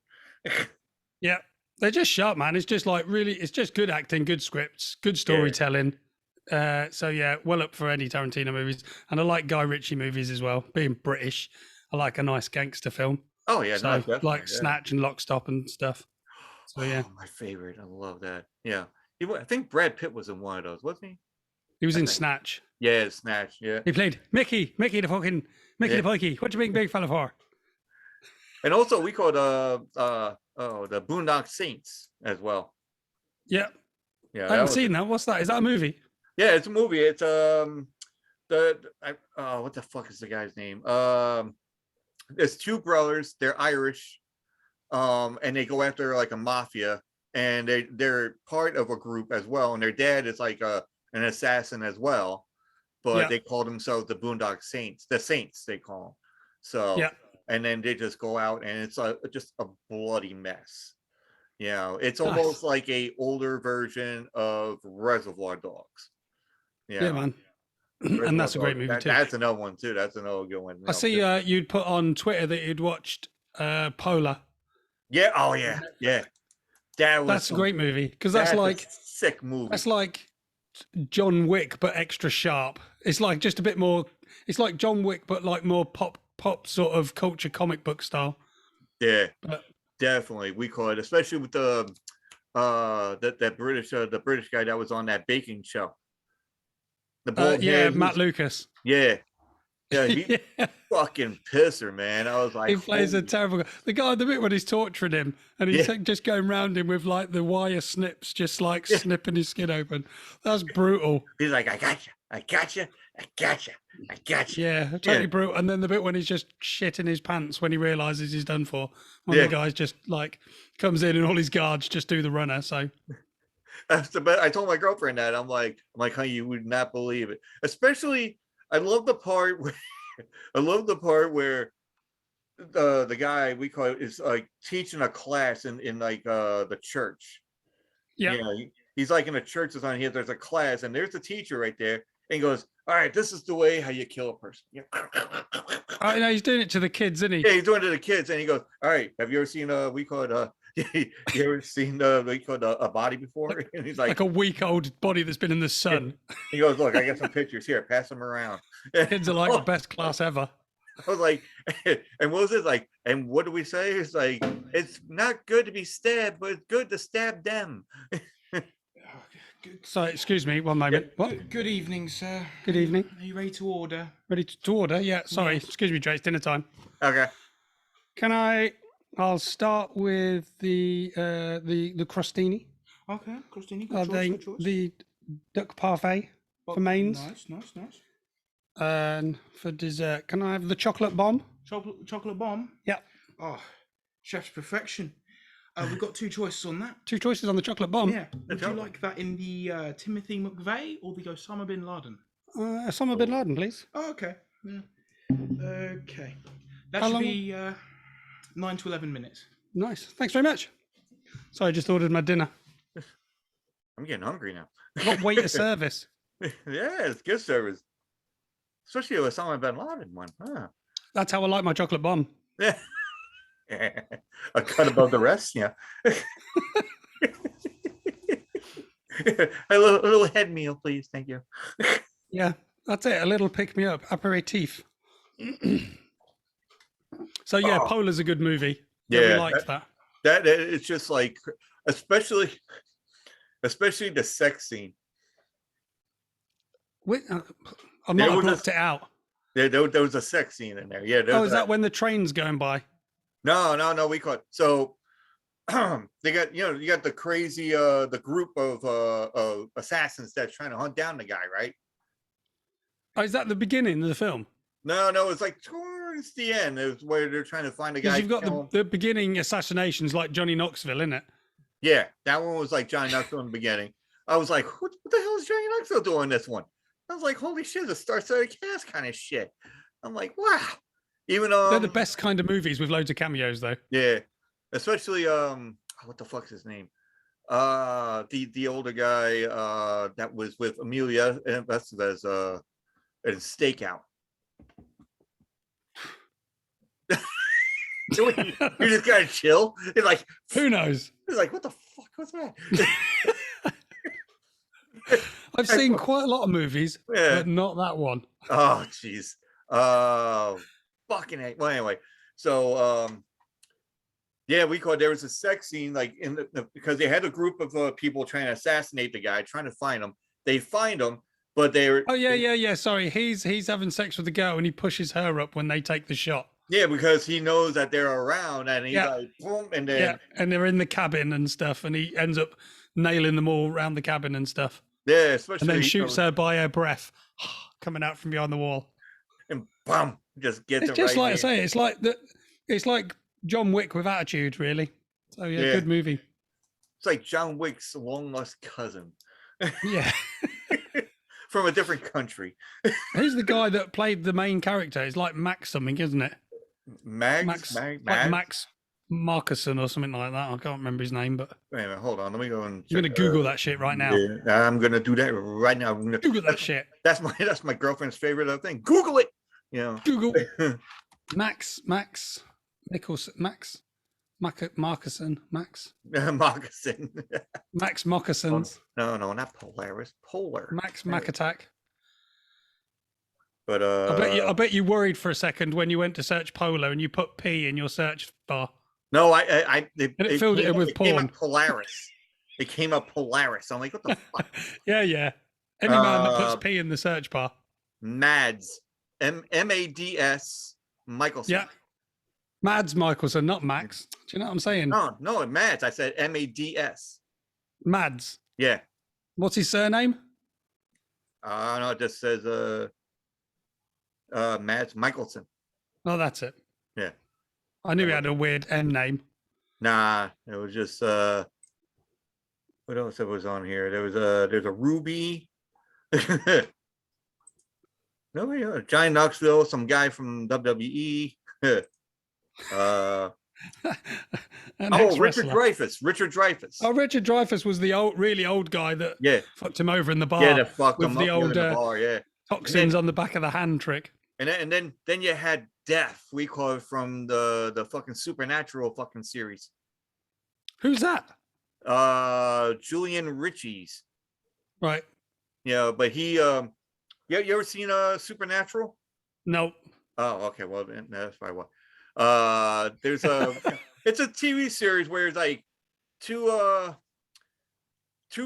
Yeah, they're just sharp, man. It's just like really, it's just good acting, good scripts, good storytelling. So yeah, well up for any Tarantino movies, and I like Guy Ritchie movies as well. Being British, I like a nice gangster film. Oh yeah, no, So definitely. like Yeah. Snatch and Lock, Stop and stuff. So yeah, Oh, my favorite. I love that. Yeah. I think Brad Pitt was in one of those, wasn't he? he was I in think. Snatch. Yeah, Snatch. Yeah. He played Mickey the fucking Mickey Yeah. the Pikey. What you being big fella for? And also we called the Boondock Saints as well. Yeah, Yeah, I that haven't was seen that. What's that? Is that a movie? yeah, it's a movie. It's what the fuck is the guy's name? There's two brothers, they're Irish, and they go after like a mafia, and they're part of a group as well, and their dad is like an assassin as well, but Yeah. they call themselves the Boondock Saints, the Saints they call them. So Yeah. and then they just go out and it's just a bloody mess. You know, it's Nice. almost like a older version of Reservoir Dogs. Yeah, man. Reservoir And that's a great Dogs. movie too. That's another one too. That's another good one. I see you'd put on Twitter that you'd watched Polar. Yeah. Oh yeah. Yeah. That's a great movie because that's like sick movie. That's like John Wick but extra sharp. It's like just a bit more. It's like John Wick but like more pop sort of culture comic book style. Yeah. But, definitely, we call it, especially with the British guy that was on that baking show. The bald head, Matt Lucas. Yeah, he Yeah. fucking pisser, man. I was like, He plays a holy- terrible guy. The guy in the bit when he's torturing him and he's Yeah. just going round him with like the wire snips, just like snipping his skin open. That's brutal. He's like, I got you, I got you, I got you, I got you. Yeah, totally brutal. And then the bit when he's just shitting his pants when he realizes he's done for. When Yeah. the guy's just like comes in and all his guards just do the runner. So That's the best. I told my girlfriend that. I'm like, honey, you would not believe it. Especially, I love the part where the guy we call it is like teaching a class in like the church. yeah, You know, he's like in a church or something. There's a class, and there's a teacher right there, and he goes, "All right, this is the way how you kill a person." Yeah. I know he's doing it to the kids, isn't he? Yeah, he's doing it to the kids, and he goes, "All right, have you ever seen we call it you ever seen we call it a body before?" And he's Like a week-old body that's been in the sun. he goes, "Look, I got some pictures here. Pass them around." Kids are like the best class ever. I was like, and what was it like? And what do we say? It's like, it's not good to be stabbed, but it's good to stab them. Good, So, excuse me, one moment. What? good evening, sir. Good evening. Are you ready to order? Ready to order? Yeah, sorry. Excuse me, Jay, it's dinner time. Okay. I'll start with the crostini. Okay, Christine, Uh, good choice. the duck parfait for mains. Nice. And for dessert, can I have the chocolate bomb? Chocolate bomb. Yeah. Oh, chef's perfection. We've got two choices on that. Two choices on the chocolate bomb. Yeah. Would you like that in the Timothy McVeigh or the Osama bin Laden? Osama bin Laden, please. Oh, okay. Yeah. Okay. That How should long- be 9 to 11 minutes. Nice. Thanks very much. So I just ordered my dinner. I'm getting hungry now. I've got waiter service. Yeah, it's good service. Especially with Osama bin Laden one. Huh. That's how I like my chocolate bomb. Yeah. A cut above the rest, yeah. a little head meal, please. Thank you. Yeah, that's it. A little pick me up, aperitif. So yeah, Oh. Polar's a good movie. Yeah, we liked that. That it's just like, especially the sex scene. Wait, I might There have was a- blocked it out. There was a sex scene in there. Yeah. Oh, is that when the train's going by? No. We caught so they got you got the crazy the group of assassins that's trying to hunt down the guy, right? Oh, is that the beginning of the film? No, it's like towards the end. It was where they're trying to find a guy. Because you've got kill him. the beginning assassinations like Johnny Knoxville, isn't it? Yeah, that one was like Johnny Knoxville in the beginning. I was like, what the hell is Johnny Knoxville doing in this one? I was like, holy shit, it's Star Studded Cast kind of shit. I'm like, wow. Even They're the best kind of movies with loads of cameos, though. Yeah, especially what the fuck's his name? The older guy that was with Amelia Estevez in Stakeout. You just gotta chill. It's like, Who knows? it's like, what the fuck was that? I've seen quite a lot of movies, Yeah. but not that one. Oh, jeez. Fucking hate. Well, anyway, so yeah, there was a sex scene like in because they had a group of people trying to assassinate the guy, trying to find him. They find him, but they were Oh yeah. Sorry, he's having sex with the girl and he pushes her up when they take the shot. yeah, because he knows that they're around, and he's Yeah. like boom, and then and they're in the cabin and stuff, and he ends up nailing them all around the cabin and stuff, yeah, especially and then shoots her by her breath coming out from behind the wall. and bam, just gets It's it just right like I there. say, it's like John Wick with attitude, really. So yeah, good movie. It's like John Wick's long lost cousin. Yeah. From a different country. Who's the guy that played the main character? It's like Max something, isn't it? Max Markuson or something like that. I can't remember his name, but wait a minute, hold on. Let me go and I'm gonna Google that shit right now. Yeah, I'm gonna do that right now. I'm gonna Google that shit. That's my girlfriend's favorite thing. Google it. You know. Google Max Nicholson, Max Markuson, Moccasin. Max Moccasins. No, not Polaris. Polar. Max Mac Attack. But I bet you worried for a second when you went to search Polar and you put P in your search bar. no, it filled it with porn. Came up Polaris. It came up Polaris. I'm like, what the fuck? Yeah. Any man that puts P in the search bar. Mads. Mads Michelson. Yeah. Mads Michelson, not Max. Do you know what I'm saying? No, Mads. I said Mads. Mads. Yeah. What's his surname? No, it just says Mads Michelson. Oh, that's it. Yeah. I knew he had a weird M name. Nah, it was just what else was on here? There's a Ruby. No, Johnny Knoxville, some guy from WWE. Richard Dreyfuss. Richard Dreyfuss. Oh, Richard Dreyfuss was the really old guy that fucked him over in the bar. Yeah, that fucked with him the up old in the bar, yeah. Toxins on the back of the hand trick. And then you had Death, we call it, from the fucking Supernatural fucking series. Who's that? Julian Richie's. Right. Yeah, but he you ever seen Supernatural? No. Oh, okay. Well, that's probably why. There's a it's a TV series where it's like two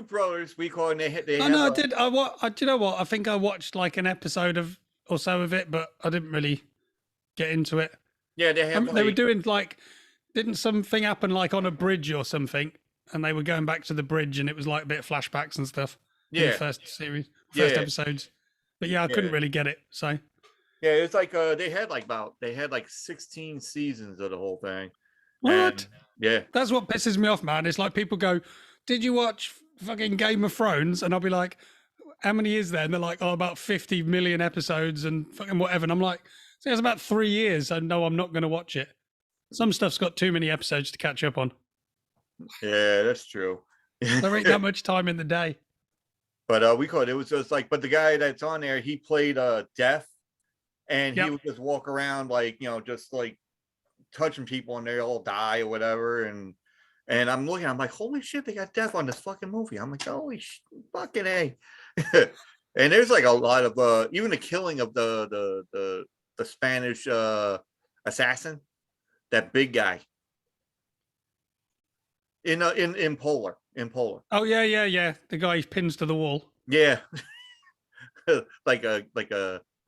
brothers, we call it, they do you know what? I think I watched like an episode or so of it, but I didn't really get into it. Yeah, they were doing like, didn't something happen like on a bridge or something, and they were going back to the bridge, and it was like a bit of flashbacks and stuff. Yeah, in the first episodes. But yeah, I couldn't really get it. So yeah, it's like they had like 16 seasons of the whole thing. What? And, yeah, that's what pisses me off, man. It's like people go, "Did you watch fucking Game of Thrones?" And I'll be like, "How many is there?" And they're like, "Oh, about 50 million episodes and fucking whatever." And I'm like, "See, it's about 3 years." So no, I'm not going to watch it. Some stuff's got too many episodes to catch up on. Yeah, that's true. There ain't that much time in the day. But we called it was just like, but the guy that's on there, he played Death, and he would just walk around like, just like touching people and they all die or whatever. And I'm looking, I'm like, holy shit, they got Death on this fucking movie. I'm like, holy fucking A. And there's like a lot of even the killing of the Spanish assassin, that big guy in Polar. Oh yeah. The guy he pins to the wall. Yeah. like a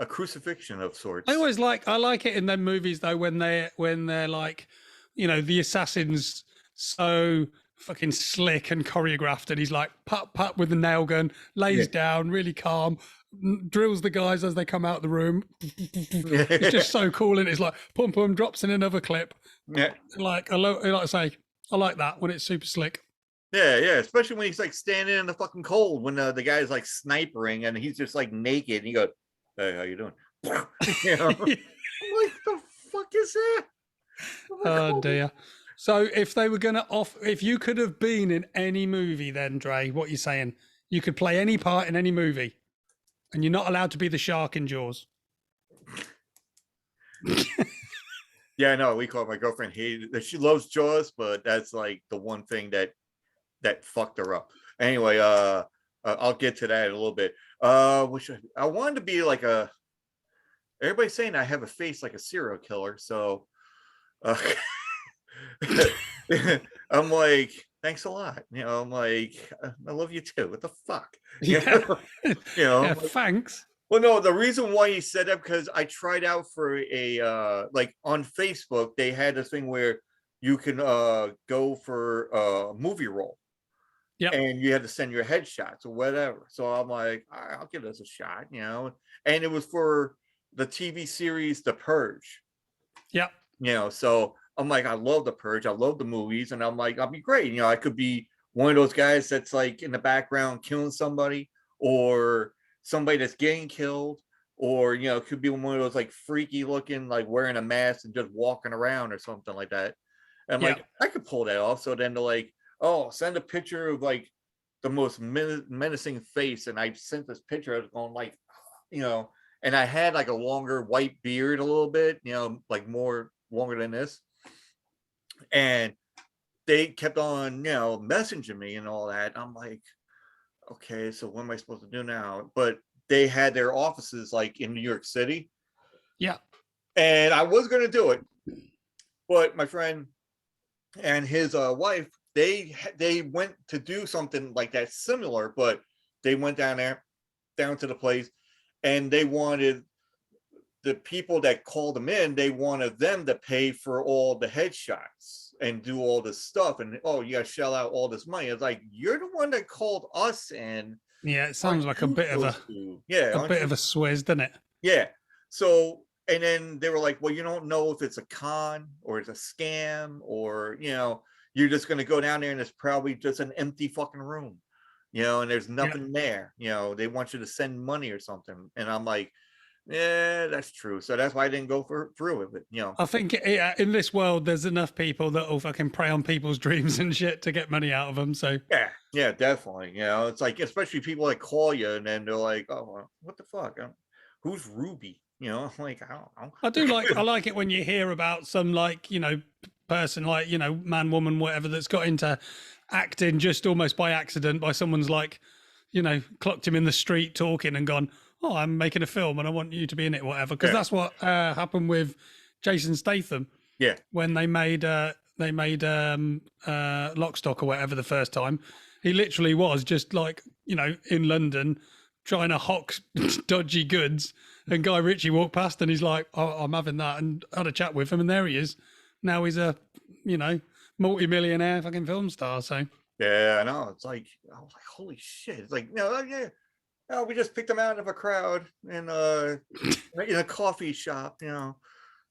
crucifixion of sorts. I like it in them movies though when they're like, the assassin's so fucking slick and choreographed, and he's like pat with the nail gun, lays down, really calm, drills the guys as they come out the room. It's just so cool, and it's like pum drops in another clip. Yeah. Like I like that when it's super slick. Yeah, especially when he's like standing in the fucking cold when the guy's like snipering and he's just like naked and he goes, "Hey, how you doing?" I'm like, the fuck is that? Oh dear. So if they were gonna if you could have been in any movie, then Dre, what you saying? You could play any part in any movie, and you're not allowed to be the shark in Jaws. Yeah, no, we call my girlfriend hated. She loves Jaws, but that's like the one thing that fucked her up. Anyway, I'll get to that in a little bit. Which I wanted to be like a. Everybody's saying I have a face like a serial killer, so uh, I'm like, thanks a lot. I'm like, I love you too. What the fuck? Yeah. Yeah, Thanks. well, no, the reason why he said that because I tried out for a like on Facebook, they had this thing where you can go for a movie role. Yep. And you had to send your headshots or whatever. So I'm like, all right, I'll give this a shot, And it was for the TV series The Purge. Yep. So I'm like, I love The Purge, I love the movies, and I'm like, I'll be great. I could be one of those guys that's like in the background killing somebody, or somebody that's getting killed, or it could be one of those like freaky looking, like wearing a mask and just walking around or something like that. And I'm like, I could pull that off. So then they're like, oh, send a picture of like the most menacing face, and I sent this picture. I was going like, and I had like a longer white beard a little bit, like more longer than this. And they kept on, messaging me and all that. I'm like, okay, so what am I supposed to do now? But they had their offices like in New York City. Yeah. And I was going to do it. But my friend and his wife, they went to do something like that similar, but they went down to the place, and they wanted the people that called them in, they wanted them to pay for all the headshots and do all this stuff. And you gotta shell out all this money. It's like, you're the one that called us in. Yeah, it sounds like a bit of a swizz, doesn't it? Yeah. So, and then they were like, well, you don't know if it's a con or it's a scam, or you're just going to go down there and it's probably just an empty fucking room, and there's nothing there. They want you to send money or something. And I'm like, yeah, that's true. So that's why I didn't go through with it. I think in this world, there's enough people that will fucking prey on people's dreams and shit to get money out of them. So yeah, definitely. It's like, especially people that call you and then they're like, oh, what the fuck? Who's Ruby? I'm like, I don't know. I like it when you hear about some like, person like, man, woman, whatever, that's got into acting just almost by accident, by someone's like, clocked him in the street talking and gone, oh, I'm making a film and I want you to be in it, whatever. Because that's what happened with Jason Statham. Yeah. When they made Lock, Stock or whatever the first time, he literally was just like, in London trying to hawk dodgy goods, and Guy Ritchie walked past and he's like, oh, I'm having that, and had a chat with him, and there he is. Now he's a, multi-millionaire fucking film star. So yeah, I know. It's like, I was like, holy shit. It's like, no, we just picked him out of a crowd in a coffee shop, And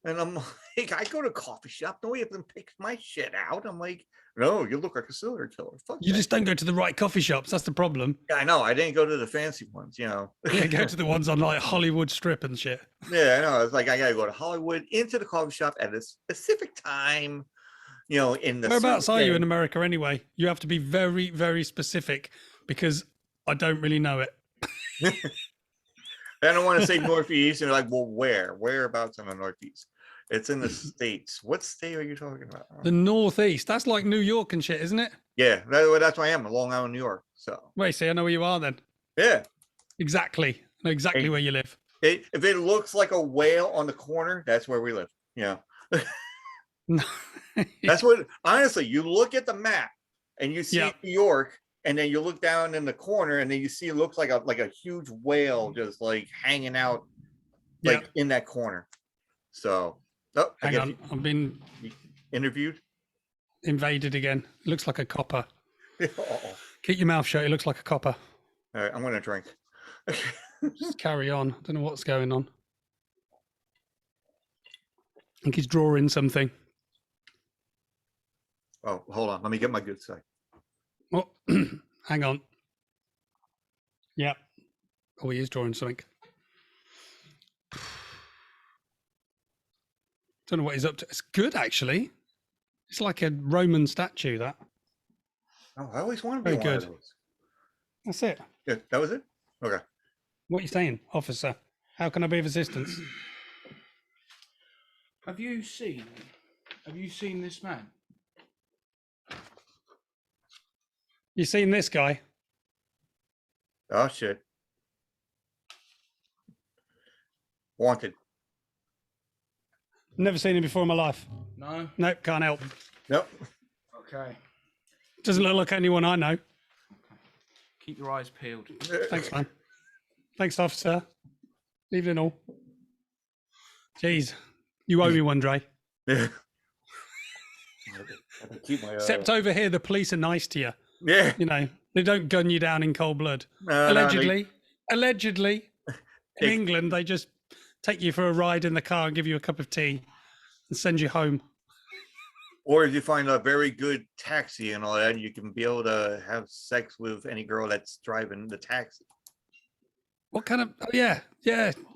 I'm like, I go to a coffee shop. No, you haven't picked my shit out. I'm like, no, you look like a serial killer. Fuck you just don't go to the right coffee shops. That's the problem. Yeah, I know. I didn't go to the fancy ones, Yeah, go to the ones on like Hollywood Strip and shit. Yeah, I know. It's like, I gotta go to Hollywood, into the coffee shop at a specific time. In the whereabouts are you in America anyway? You have to be very, very specific, because I don't really know it. I don't want to say Northeast, and they're like, well, whereabouts in the Northeast? It's in the States. What state are you talking about? The Northeast. That's like New York and shit, isn't it? Yeah, that's where I am, in Long Island, New York. So wait, see, I know where you are then. Yeah, exactly. I know exactly where you live. If it looks like a whale on the corner, that's where we live. That's what, honestly, you look at the map and you see New York, and then you look down in the corner and then you see, it looks like a huge whale just like hanging out like in that corner. So hang on, I've been interviewed, invaded again. It looks like a copper. Uh-oh. Keep your mouth shut. It looks like a copper. All right, I'm gonna drink. Just carry on. I don't know what's going on. I think he's drawing something. Oh, hold on. Let me get my good side. Oh, hang on. Yeah. Oh, he is drawing something. Don't know what he's up to. It's good, actually. It's like a Roman statue, that. Oh, I always want to be very one good. of those. That's it. Yeah, that was it? Okay. What are you saying, officer? How can I be of assistance? Have you seen this man? You seen this guy? Oh shit. Wanted. Never seen him before in my life. No. Nope, can't help. Nope. Okay. Doesn't look like anyone I know. Keep your eyes peeled. Thanks, man. Thanks, officer. Evening all. Jeez, you owe me one, Dre. Yeah. Keep my, Except over here, the police are nice to you. yeah. You know, they don't gun you down in cold blood. No, Allegedly, in They- England, they just take you for a ride in the car and give you a cup of tea and send you home. or if you find a very good taxi and all that, you can be able to have sex with any girl that's driving the taxi. What kind of? Oh, yeah.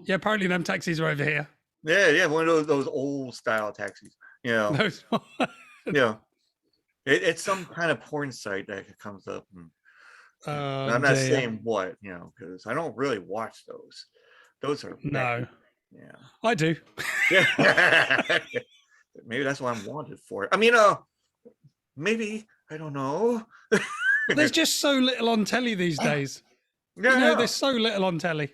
Apparently, them taxis are over here. Yeah, one of those old style taxis. You know, No, it's not. you know, it's some kind of porn site that comes up. And Oh, I'm not dear. saying what, you know, because I don't really watch those. Those are No, bad. Yeah. I do. Yeah. Maybe that's what I'm wanted for. I mean, maybe I don't know. There's just so little on telly these days. Yeah, You know, yeah. there's so little on telly.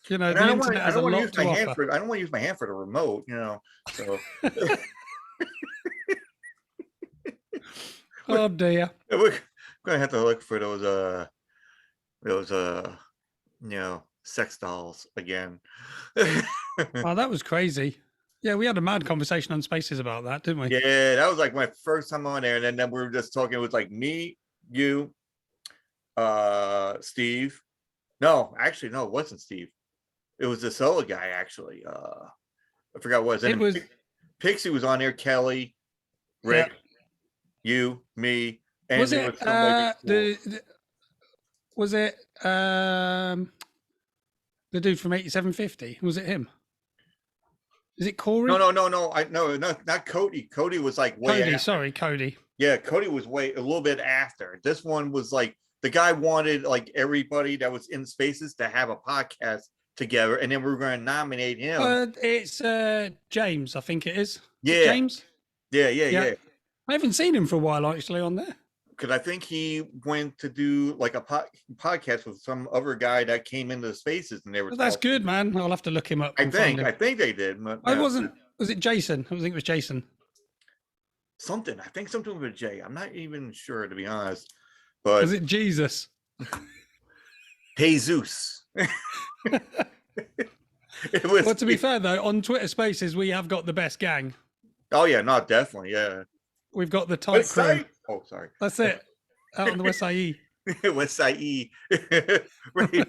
You know, And the I don't internet has a want to lot use to my hand offer. for. I don't want to use my hand for the remote. You know, so Oh dear. we're gonna have to look for those you know, sex dolls again. Oh, that was crazy. Yeah, we had a mad conversation on Spaces about that, didn't we? Yeah, that was like my first time on there, and then we were just talking. It was like me, you, Steve. No, actually, no, it wasn't Steve. It was this other guy. Actually, I forgot what his name. It was. Pixie was on there. Kelly, Rick, you, me, and Was there it somebody before. was it the dude from 8750? Was it him? Is it Corey? No, not Cody. Cody was like way Cody. after. Sorry, Cody. Yeah, Cody was way a little bit after. This one was like the guy wanted like everybody that was in Spaces to have a podcast together, and then we were going to nominate him. It's James, I think it is. Yeah. James. Yeah. I haven't seen him for a while actually on there. Because I think he went to do like a podcast with some other guy that came into Spaces, and they were. Well, that's talking. good, man. I'll have to look him up. I and find him. think they did. But, I wasn't. Was it Jason? I think it was Jason. Something. I think something with Jay. I'm not even sure, to be honest. But Was it Jesus? Jesus. It was. Well, to be fair though, on Twitter Spaces we have got the best gang. Oh yeah, not definitely. Yeah. We've got the tight West crew. Side? Oh, sorry. That's it. Out on the West Side. West Side E. Right.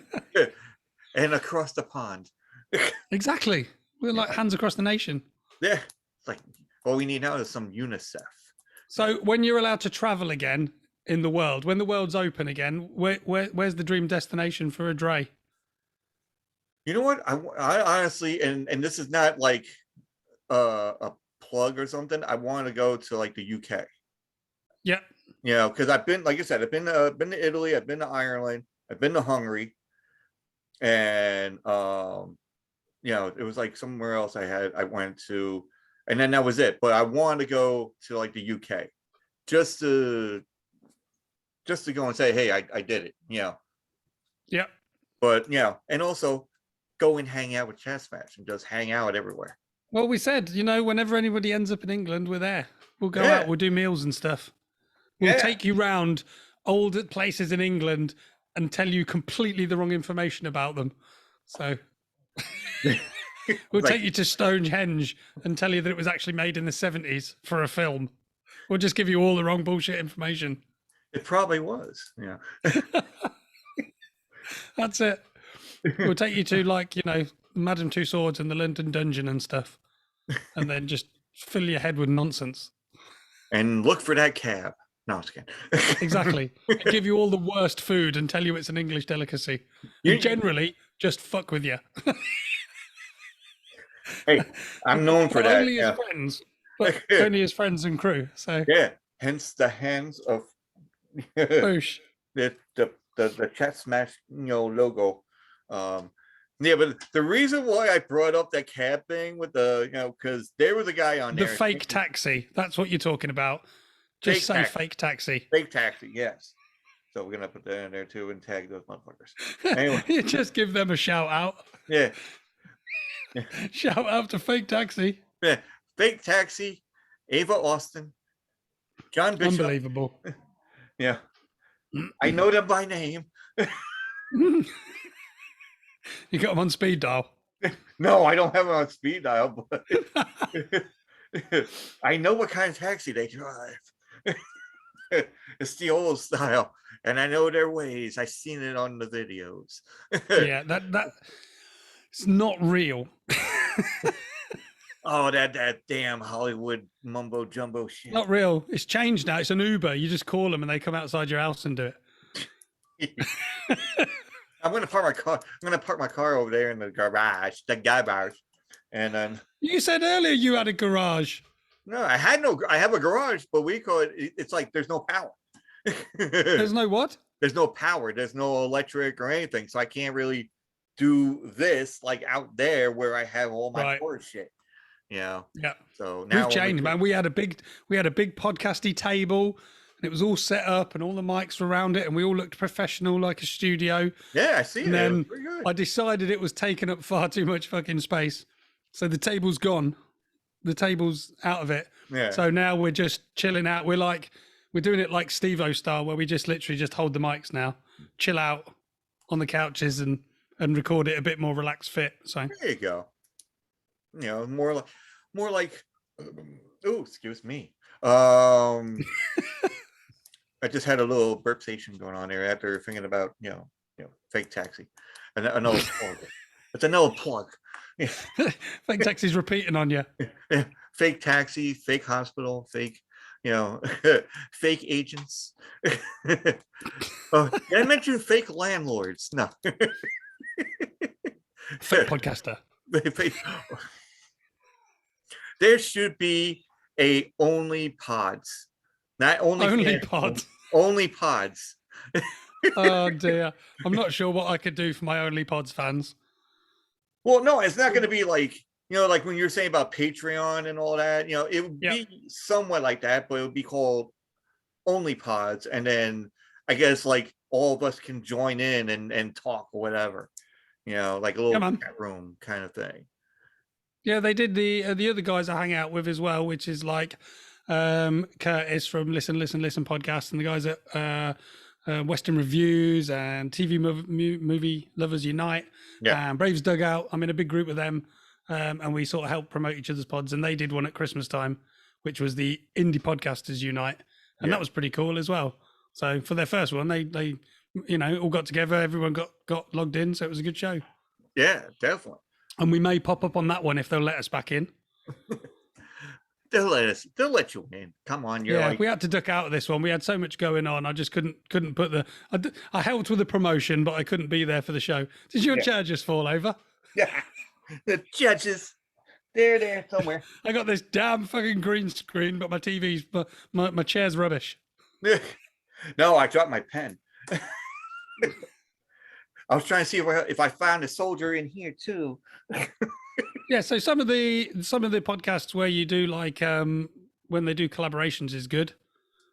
And across the pond. Exactly. We're like hands across the nation. Yeah. It's like all we need now is some UNICEF. So when you're allowed to travel again in the world, when the world's open again, where's the dream destination for a Dre? You know what? I honestly, and this is not like a plug or something. I want to go to like the UK. Yeah. You know, because I've been, like I said, I've been to Italy, I've been to Ireland, I've been to Hungary, and you know, it was like somewhere else I went to, and then that was it. But I wanted to go to like the UK, just to go and say, hey, I did it. You know. Yeah. But you know, and also go and hang out with chatsmash and just hang out everywhere. Well, we said, you know, whenever anybody ends up in England, we're there. We'll go Yeah. out, we'll do meals and stuff. We'll Yeah. take you round old places in England and tell you completely the wrong information about them. So we'll Like- take you to Stonehenge and tell you that it was actually made in the 70s for a film. We'll just give you all the wrong bullshit information. It probably was. Yeah. That's it. We'll take you to, like, you know, Madame Two Swords and the London Dungeon and stuff. And then just fill your head with nonsense. And look for that cab. No, I'm just kidding. Exactly. Give you all the worst food and tell you it's an English delicacy. You- And generally, just fuck with you. Hey, I'm known for Not that. only Yeah. as friends, but only as friends and crew. So, Yeah. Hence the hands of the boosh. chat smash, you know, logo. Yeah, but the reason why I brought up that cab thing with the, you know, because there was a guy on The there. fake taxi. That's what you're talking about. Just Fake say taxi. fake taxi. Fake taxi, yes. So we're gonna put that in there too and tag those motherfuckers. Anyway. You just give them a shout out. Yeah. Shout out to Fake Taxi. Yeah. Fake Taxi, Ava Austin, John Bishop. Unbelievable. Yeah. I know them by name. You got them on speed dial. No, I don't have them on speed dial, but I know what kind of taxi they drive. It's the old style, and I know their ways. I've seen it on the videos. Yeah, that it's not real. Oh, that damn Hollywood mumbo jumbo shit. Not real. It's changed now. It's an Uber. You just call them and they come outside your house and do it. I'm gonna park my car. I'm gonna park my car over there in the garage, and then. You said earlier you had a garage. No, I have a garage, but we call it. It's like there's no power. There's no what? There's no power. There's no electric or anything, so I can't really do this like out there where I have all my core shit. Yeah. So now we've changed, man. We had a big podcasty table, and it was all set up, and all the mics were around it, and we all looked professional like a studio. Yeah, I see it. And then pretty good. I decided it was taking up far too much fucking space, so the table's gone. The table's out of it. Yeah. So now we're just chilling out. We're doing it like Steve-O style, where we just literally just hold the mics now, chill out on the couches and record it a bit more relaxed fit. So there you go. You know, more like oh, excuse me. I just had a little burp station going on there after thinking about Fake Taxi. Another plug. It's another plug. Fake Taxi's repeating on you. Fake Taxi, fake hospital, fake, fake agents. Did I mention fake landlords? No. Fake podcaster. There should be a onlypods, not only pods. Onlypods. Oh dear, I'm not sure what I could do for my onlypods fans. Well, no, it's not going to be like like when you're saying about Patreon and all that. It would be somewhat like that, but it would be called onlypods, and then I guess like all of us can join in and talk or whatever. Like a little chat room kind of thing. Yeah, they did the other guys I hang out with as well, which is like Curtis from Listen podcast, and the guys at Western Reviews and TV Movie Lovers Unite, and Braves Dugout. I'm in a big group with them, and we sort of help promote each other's pods. And they did one at Christmas time, which was the Indie Podcasters Unite, and that was pretty cool as well. So for their first one, they all got together, everyone got logged in, so it was a good show. Yeah, definitely. And we may pop up on that one if they'll let us back in. They'll let you in. Come on, we had to duck out of this one. We had so much going on. I just couldn't put I helped with the promotion, but I couldn't be there for the show. Did your chair just fall over? Yeah, the judges. They're there somewhere. I got this damn fucking green screen, but my TV's my chair's rubbish. No, I dropped my pen. I was trying to see if I found a soldier in here too. Yeah, so some of the podcasts where you do like when they do collaborations is good.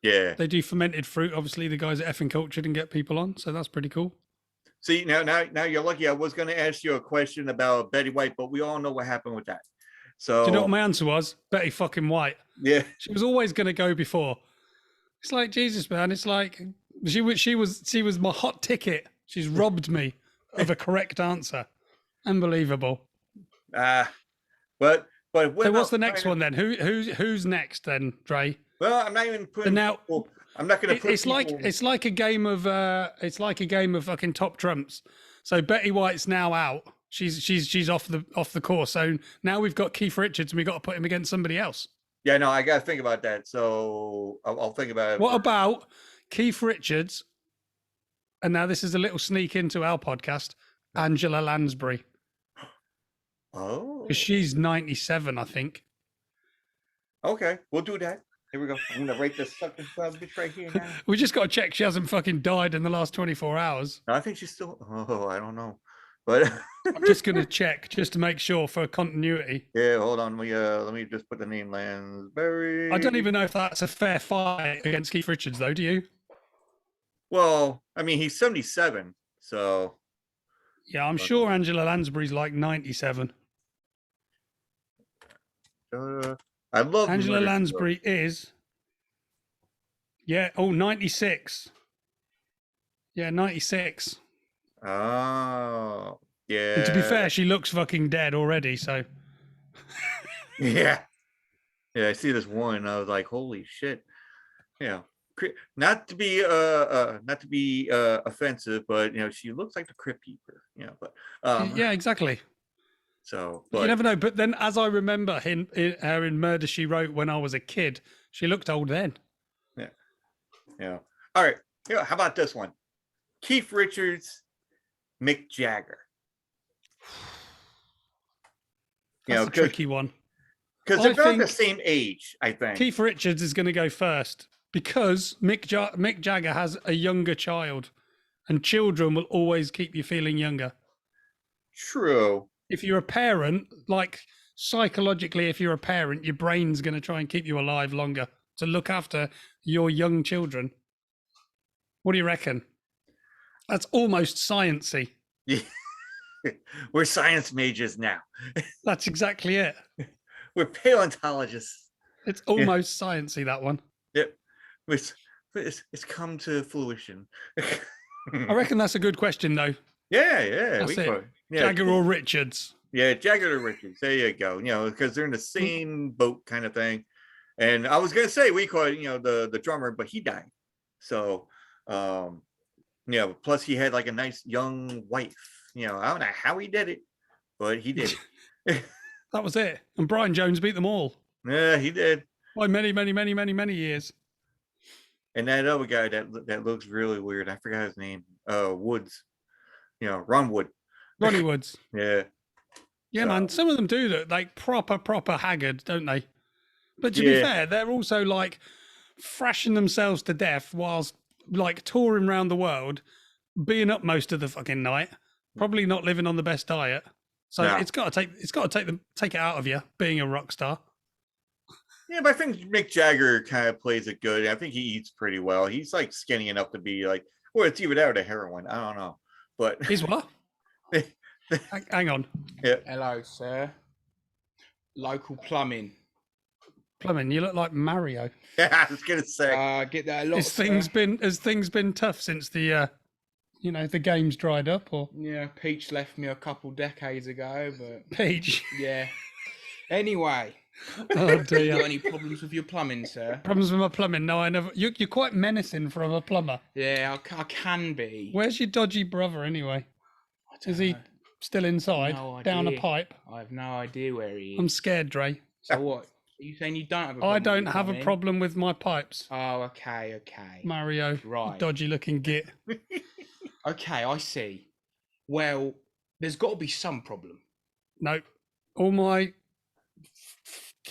Yeah, they do fermented fruit. Obviously, the guys at Effing Cultured and get people on, so that's pretty cool. See, now you're lucky. I was going to ask you a question about Betty White, but we all know what happened with that. So do you know what my answer was? Betty fucking White. Yeah, she was always going to go before. It's like Jesus, man. It's like she was my hot ticket. She's robbed me of a correct answer. Unbelievable. But so what's the next one then? Who's next then, Dre? Well, I'm not even putting. I'm not going to put. It's like a game of fucking top trumps. So Betty White's now out. She's off the course. So now we've got Keith Richards, and we've got to put him against somebody else. Yeah, no, I got to think about that. So I'll think about it. What about Keith Richards? And now this is a little sneak into our podcast, Angela Lansbury. Oh. Because she's 97, I think. Okay, we'll do that. Here we go. I'm going to rate this fucking bitch right here now. We just got to check she hasn't fucking died in the last 24 hours. No, I think she's still... Oh, I don't know. But I'm just going to check just to make sure for continuity. Yeah, hold on. Let me just put the name Lansbury. I don't even know if that's a fair fight against Keith Richards, though. Do you? Well, I mean, he's 77, so Yeah, I'm sure Angela Lansbury's like 97. I love the Angela murder, she wrote. Lansbury is, 96. Yeah, 96. Oh, yeah. And to be fair, she looks fucking dead already. So Yeah. Yeah, I see this one and I was like, holy shit. Yeah. Not to be offensive, but she looks like the Crypt Keeper, but yeah, exactly. so But you never know. But then, as I remember her in Murder She Wrote when I was a kid, she looked old then. Yeah. All right. How about this one? Keith Richards, Mick Jagger. That's a tricky one. Because they're about the same age, I think. Keith Richards is going to go first because Mick Jagger has a younger child, and children will always keep you feeling younger. True. If you're a parent, like psychologically, if you're a parent, your brain's going to try and keep you alive longer to look after your young children. What do you reckon? That's almost sciencey. Yeah. We're science majors now. That's exactly it. We're paleontologists. It's almost sciencey, that one. Yep. It's come to fruition. I reckon that's a good question, though. Yeah. That's it. Jagger or Richards? Yeah, Jagger or Richards. There you go. Because they're in the same boat kind of thing. And I was going to say, we call it, the drummer, but he died. So, plus he had like a nice young wife. I don't know how he did it, but he did it. That was it. And Brian Jones beat them all. Yeah, he did. By many years. And that other guy that looks really weird. I forgot his name. Woods. Ron Wood. Ronnie Woods. Yeah. Yeah, man. Some of them do look like proper haggard, don't they? But to be fair, they're also like thrashing themselves to death whilst like touring around the world, being up most of the fucking night, probably not living on the best diet. So it's got to take it out of you being a rock star. Yeah, but I think Mick Jagger kind of plays it good. I think he eats pretty well. He's like skinny enough to be like, well, it's either that or the heroin. I don't know, but he's what? Hang on. Yeah. Hello, sir. Local plumbing. Plumbing. You look like Mario. Yeah, I was gonna say. Get that a lot. Has things been tough since the the game's dried up, or? Yeah, Peach left me a couple decades ago, but Peach. Yeah. Anyway. Oh dear. You got any problems with your plumbing, sir? Problems with my plumbing? No, I never. You're quite menacing from a plumber. Yeah, I can be. Where's your dodgy brother anyway? Is he still inside, down a pipe? I have no idea where he is. I'm scared, Dre. So what? Are you saying you don't have a problem? I don't have a problem with my pipes. Oh, okay. Mario, right. Dodgy looking git. Okay, I see. Well, there's got to be some problem. No, all my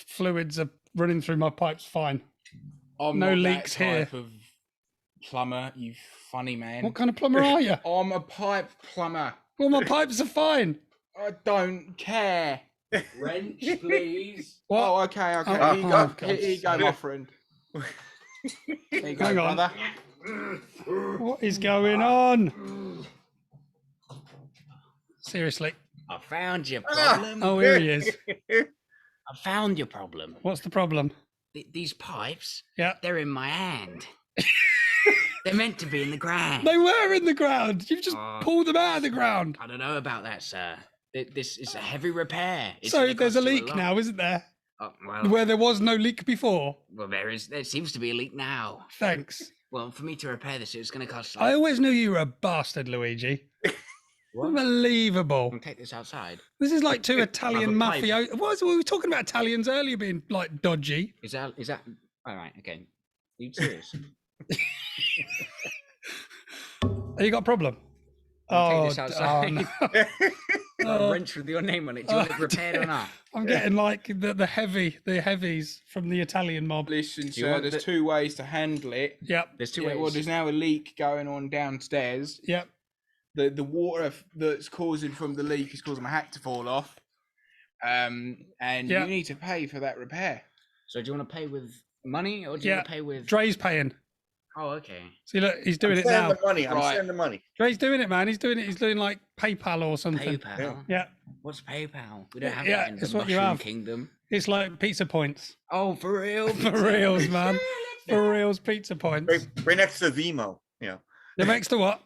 fluids are running through my pipes fine. I'm no not leaks that type here. of plumber, you funny man. What kind of plumber are you? I'm a pipe plumber. Well, my pipes are fine. I don't care. Wrench, please. What? Oh, okay. Oh, Here you go, my friend. There you go, Hang on. brother. What is going on? Seriously. I found your problem. Oh, here he is. I found your problem. What's the problem? These pipes, Yeah. they're in my hand. They're meant to be in the ground. They were in the ground. You've just pulled them out of the ground. I don't know about that, sir. This is a heavy repair. It's So gonna there's a cost you leak lot. now, isn't there? Well, Where there was no leak before. well, there seems to be a leak now. Thanks. Well, for me to repair this, it's going to cost. I always knew you were a bastard, Luigi. What? Unbelievable. Can take this outside. This is like two Italian pipe. mafia. We were talking about Italians earlier being like dodgy. Is that? All right. Okay. Are you serious? Have you got a problem? I'll take this outside. no. A wrench with your name on it. Do you want it repaired or not? I'm getting like the heavies from the Italian mob. Listen, you sir, want there's the- two ways to handle it. Yep. There's two Yeah, ways. well, there's now a leak going on downstairs. Yep. The water that's causing from the leak is causing my hat to fall off. And Yeah. you need to pay for that repair. So do you want to pay with money or do you want to pay with? Dre's paying. Oh, okay. See, look, he's doing I'm it now. sending the money. I'm Right. sending the money. Dre's doing it, man. He's doing it. He's doing like PayPal or something. PayPal. Yeah, What's PayPal? We don't have Yeah, that in the it's what you Mushroom have. Kingdom. it's like pizza points. Oh, for real? For reals, man. For reals, pizza points. Right next to Vimo. Yeah. They're next to what?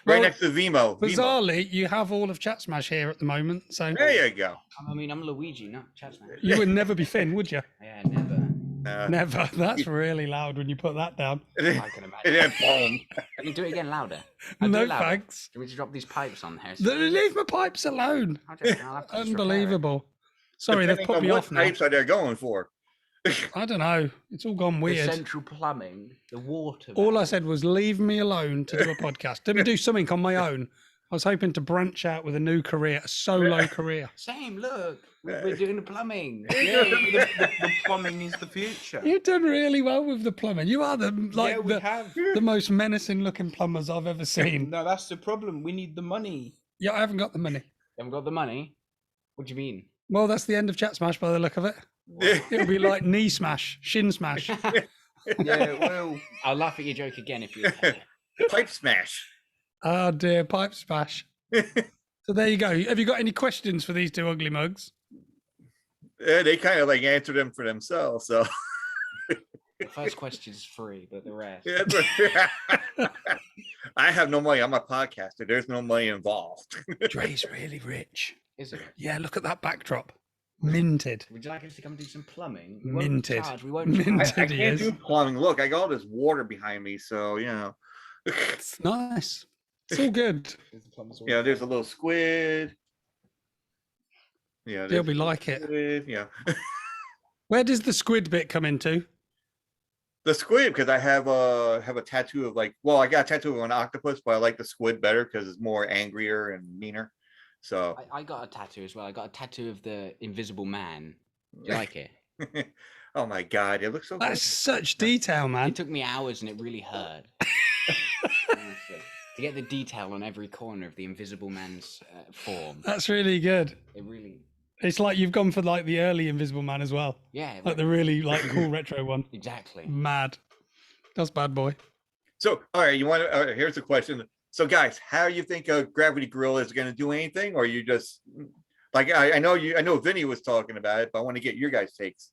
Right Well, next to Vimo. Vimo. Bizarrely, you have all of Chatsmash here at the moment, so There you go. I mean, I'm Luigi, not Chatsmash. you would never be Finn, would you? Yeah, never. Never. That's really loud when you put that down. I can And imagine. then boom. Can you do it again louder? I'll do No it louder. thanks. Do you want me to drop these pipes on here? Leave my pipes alone. I'll have to just repair it. Unbelievable. Sorry, they've Depending put on me what off now. pipes are they going for? I don't know. It's all gone The weird. central plumbing, the water. All I valve. said was leave me alone to do a podcast. Let me do something on my own. I was hoping to branch out with a new career, a solo career. Same, look. We're doing the plumbing. Yeah, the plumbing is the future. You've done really well with the plumbing. You are the Yeah, we have. the most menacing looking plumbers I've ever seen. No, that's the problem. We need the money. Yeah, I haven't got the money. You haven't got the money? What do you mean? Well, that's the end of Chat Smash by the look of it. It'll be like knee smash, shin smash. Yeah, well, I'll laugh at your joke again if you. Pipe smash. Oh dear, pipe smash. So there you go. Have you got any questions for these two ugly mugs? Yeah, they kind of like answer them for themselves. So The first question's free, but the rest. yeah, I have no money. I'm a podcaster. There's no money involved. Dre's really rich. Is it? Yeah, look at that backdrop. Minted. Would you like us to come do some plumbing? Minted. We won't Minted. charge. I He can't is. do plumbing. Look, I got all this water behind me, so you know. It's nice. It's all good. Yeah, there's a little squid. Yeah, They'll there's be a like it. squid. Yeah, Where does the squid bit come into? the squid because I have a tattoo of like. Well, I got a tattoo of an octopus, but I like the squid better because it's more angrier and meaner. So I got a tattoo as well. I got a tattoo of the Invisible Man. Do you like it? oh my god, it looks so. That's good. such detail, man. It took me hours and it really hurt. Honestly. To get the detail on every corner of the Invisible Man's form. That's really good. It really, It's like you've gone for like the early Invisible Man as well, yeah, like the really like cool retro one. exactly. Mad. That's bad boy. So, all right, you want to? Here's the question. So, guys, how do you think a gravity grill is going to do anything, or you just like I know you? I know Vinny was talking about it, but I want to get your guys' takes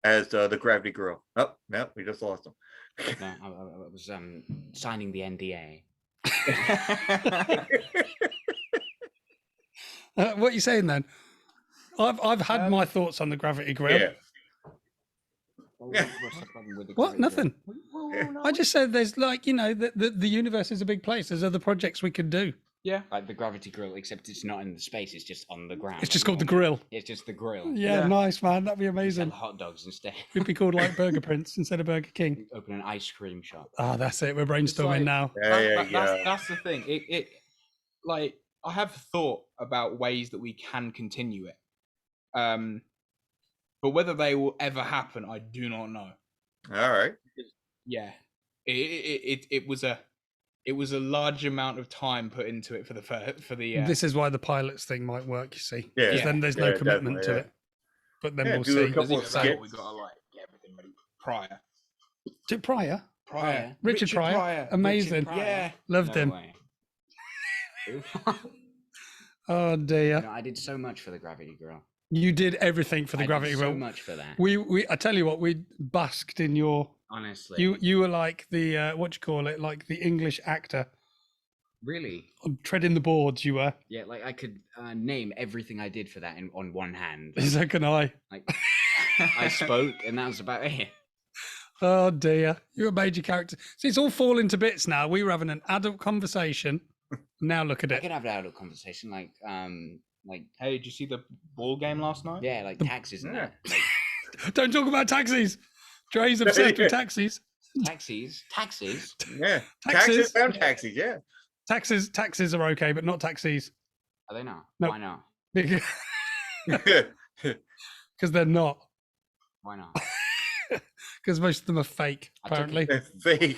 as the gravity grill. Oh, no, we just lost him. No, I was signing the NDA. What are you saying then? I've had my thoughts on the gravity grill. Yeah. What's the problem with the What? gravity Nothing. grill? I just said there's like the universe is a big place. There's other projects we could do. yeah. Like the gravity grill, except it's not in the space. It's just on the ground. It's just like called the normal. grill. It's just the grill. Yeah, Yeah. nice man. That'd be Sell amazing. hot dogs instead. We'd be called like Burger Prince instead of Burger King. Open an ice cream shop. Ah, that's it. We're brainstorming like- now. That's the thing. It like I have thought about ways that we can continue it. But whether they will ever happen, I do not know. All right. Yeah. It was a large amount of time put into it for the This is why the pilots thing might work. You see, Yeah. 'Cause then there's no Yeah, commitment to definitely, it. But then Yeah, we'll do a see. couple I think of that's what we skits. gotta like get everything ready prior. To Pryor, Pryor. Richard Pryor, amazing. Pryor. Yeah. Loved No him. way. Oh dear, No, I did so much for the gravity grill. you did everything for the I gravity did grill. so much for that. We I tell you what, we basked in your. Honestly. You were like the what do you call it? Like the English actor Really? treading the boards. You were. Yeah, like I could name everything I did for that on one hand. So can I. Like I spoke, and that was about it. Oh dear, you're a major character. See, it's all falling to bits now. We were having an adult conversation. Now look at I it. could have an adult conversation, like Hey, did you see the ball game last night? yeah, like taxes and that. Like, Don't talk about taxis. Dre's obsessed with taxis. taxis. Yeah. Taxes. Taxes and taxis. Yeah. Taxes are okay, but not taxis Are they not? No. Why not? because they're not. Why not? Because most of them are fake. I took Apparently, They're fake.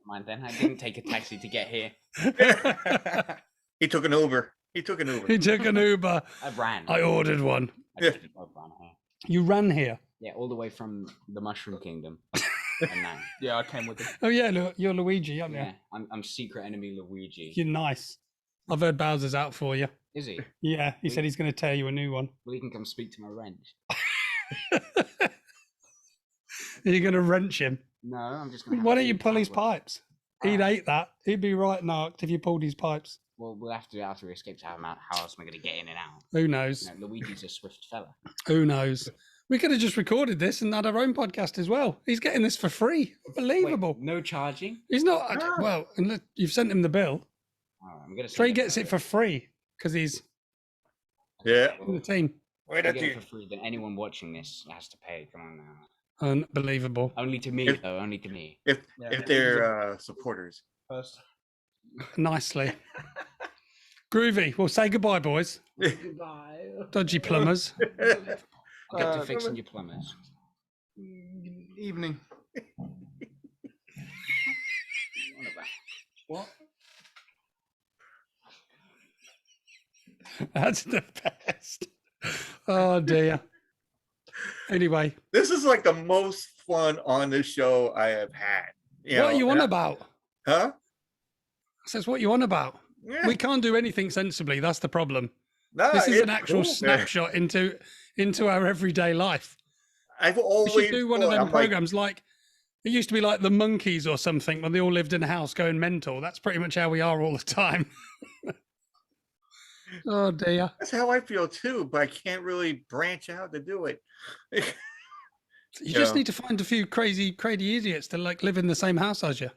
Mind then, I didn't take a taxi to get here. He took an Uber. He took an Uber. he took an Uber. I ran. I ordered one. I ran here. You ran here. Yeah, all the way from the Mushroom Kingdom. And now. Yeah, I came with him. Oh yeah, look, you're Luigi, aren't you? Yeah, I'm secret enemy Luigi. You're nice. I've heard Bowser's out for you. Is he? Yeah, he said he's going to tear you a new one. Well, he can come speak to my wrench. Are you going to wrench him? No, I'm just going to. Why don't you pull his pipes? He'd hate that. He'd be right narked if you pulled his pipes. Well, we'll have to do it after we escape to have him out. How else am I going to get in and out? Who knows? You know, Luigi's a swift fella. Who knows? We could have just recorded this and had our own podcast as well. He's getting this for free. Unbelievable. Wait, no charging? He's not. Well, unless you've sent him the bill. All right, I'm going to. Trey gets it for free because he's Yeah. in the team. Wait If a I get it minute. for free, then anyone watching this has to pay. Come on now. Unbelievable. Only to me, If- though. Only to me. If Yeah. they're supporters. First. Nicely. Groovy. Well, say goodbye, boys. Goodbye. Dodgy plumbers. Get Uh, to fixing your plumbers. Evening. What? That's the best. Oh dear. Anyway, This is like the most fun on this show I have had. what are you on about? Huh? Says what you on about? Yeah. We can't do anything sensibly. That's the problem. Nah, This is it's an actual cool, man. snapshot into our everyday life. I've We always should do one of thought, them I'm like, programs like it used to be like the monkeys or something when they all lived in a house going mental. That's pretty much how we are all the time. Oh dear. that's how I feel too, but I can't really branch out to do it. You just Yeah. need to find a few crazy idiots to like live in the same house as you.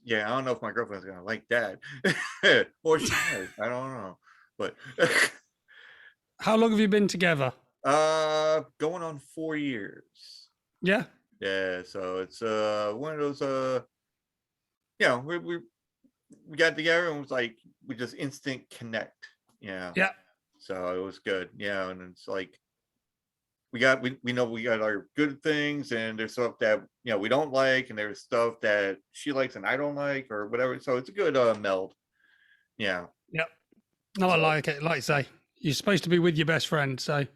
Yeah, I don't know if my girlfriend's gonna like that. Or she might. I don't know. But How long have you been together? going on 4 years. Yeah. Yeah, so it's one of those you know, we got together and it was like we just instant connect. Yeah. Yeah. So it was good. Yeah, and it's like we know we got our good things and there's stuff that we don't like and there's stuff that she likes and I don't like or whatever. So it's a good meld. Yeah. Yep. No, I So- like it. Like you say, you're supposed to be with your best friend, so you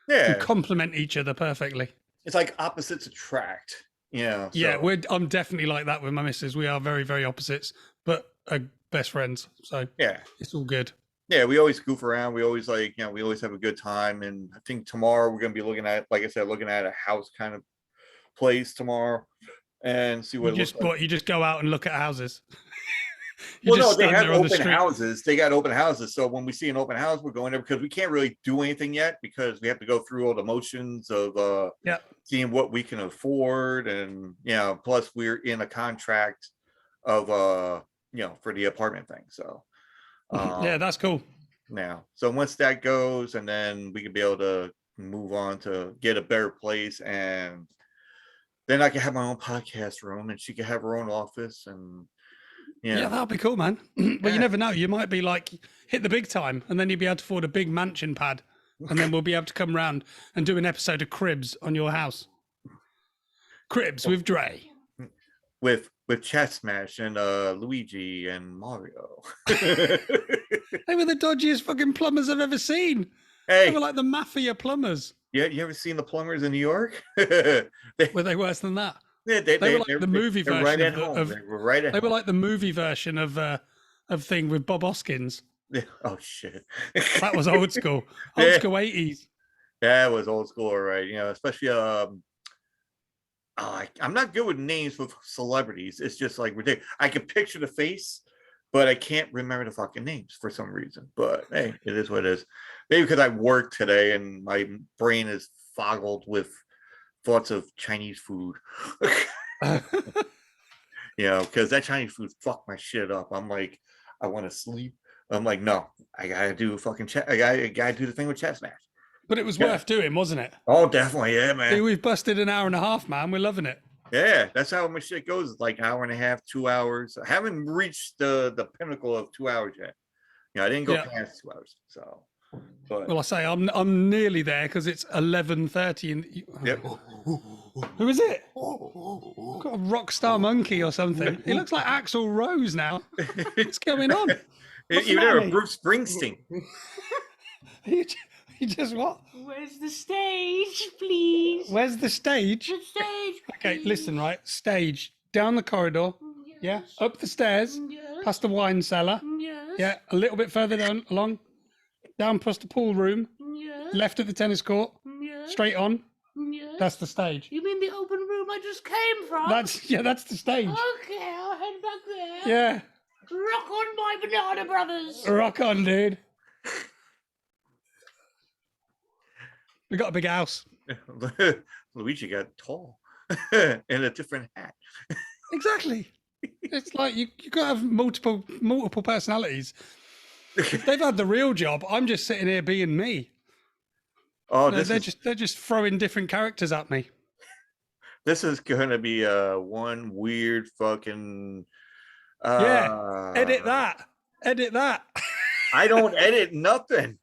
Yeah. complement each other perfectly. It's like opposites attract. Yeah. Yeah, so, I'm definitely like that with my missus. We are very, very opposites, but best friends. So yeah. it's all good. Yeah, we always goof around. We always we always have a good time. And I think tomorrow we're gonna be looking at, like I said, looking at a house kind of place tomorrow and see what it looks like. You just go out and look at houses. You Well, no, just they stand have there on the open street. houses. They got open houses. So when we see an open house, we're going there because we can't really do anything yet because we have to go through all the motions of Yeah. seeing what we can afford. And plus we're in a contract of for the apartment thing. So Yeah, that's cool. now. So once that goes, and then we can be able to move on to get a better place, and then I can have my own podcast room, and she can have her own office, and Yeah, that'll be cool, man. But Yeah. you never know. You might be like hit the big time, and then you'll be able to afford a big mansion pad, and then we'll be able to come round and do an episode of Cribs on your house. Cribs with Dre. with chatsmash and Luigi and Mario. They were the dodgiest fucking plumbers I've ever seen. They Hey, were like the mafia plumbers. you ever seen the plumbers in New York? Were they worse than that? They were like the movie they're right version at of home. of- They were right at They were home. like the movie version of thing with Bob Hoskins. Oh shit. That was old school. Yeah. Old school 80s. That was old school, all right. Especially I'm not good with names with celebrities. It's just like ridiculous. I can picture the face, but I can't remember the fucking names for some reason. But hey, it is what it is. Maybe because I worked today and my brain is foggled with thoughts of Chinese food. Because that Chinese food fucked my shit up. I'm like, I want to sleep. I'm like, no, I gotta do fucking chat. I gotta do the thing with chat smash. But it was Yeah. worth doing, wasn't it? Oh, definitely, yeah, man. See, we've busted an hour and a half, man. We're loving it. Yeah, that's how my shit goes. It's like hour and a half, 2 hours. I haven't reached the pinnacle of 2 hours yet. I didn't go Yeah. past 2 hours. So, but Well, I say I'm nearly there because it's 11:30. And yep. who is it? Got a rock star monkey or something. He looks like Axl Rose now. What's going on? What's the You matter know, with Bruce Springsteen. you You just what? Where's the stage, please? Where's the stage? The stage. Okay, listen, right? Stage down the corridor. Yeah, up the stairs, past the wine cellar. Yes. Yeah, a little bit further down, down past the pool room. Yes. Left at the tennis court. Yes. Straight on. Yes. That's the stage. You mean the open room I just came from? That's the stage. Okay, I'll head back there. Yeah, Rock on, my banana brothers. rock on, dude. We got a big house. Luigi got tall in a different hat. Exactly. It's like you got to have multiple personalities. They've had the real job. I'm just sitting here being me. Oh, No, they're just throwing different characters at me. This is gonna be one weird fucking. Edit that. Edit that. I don't edit nothing.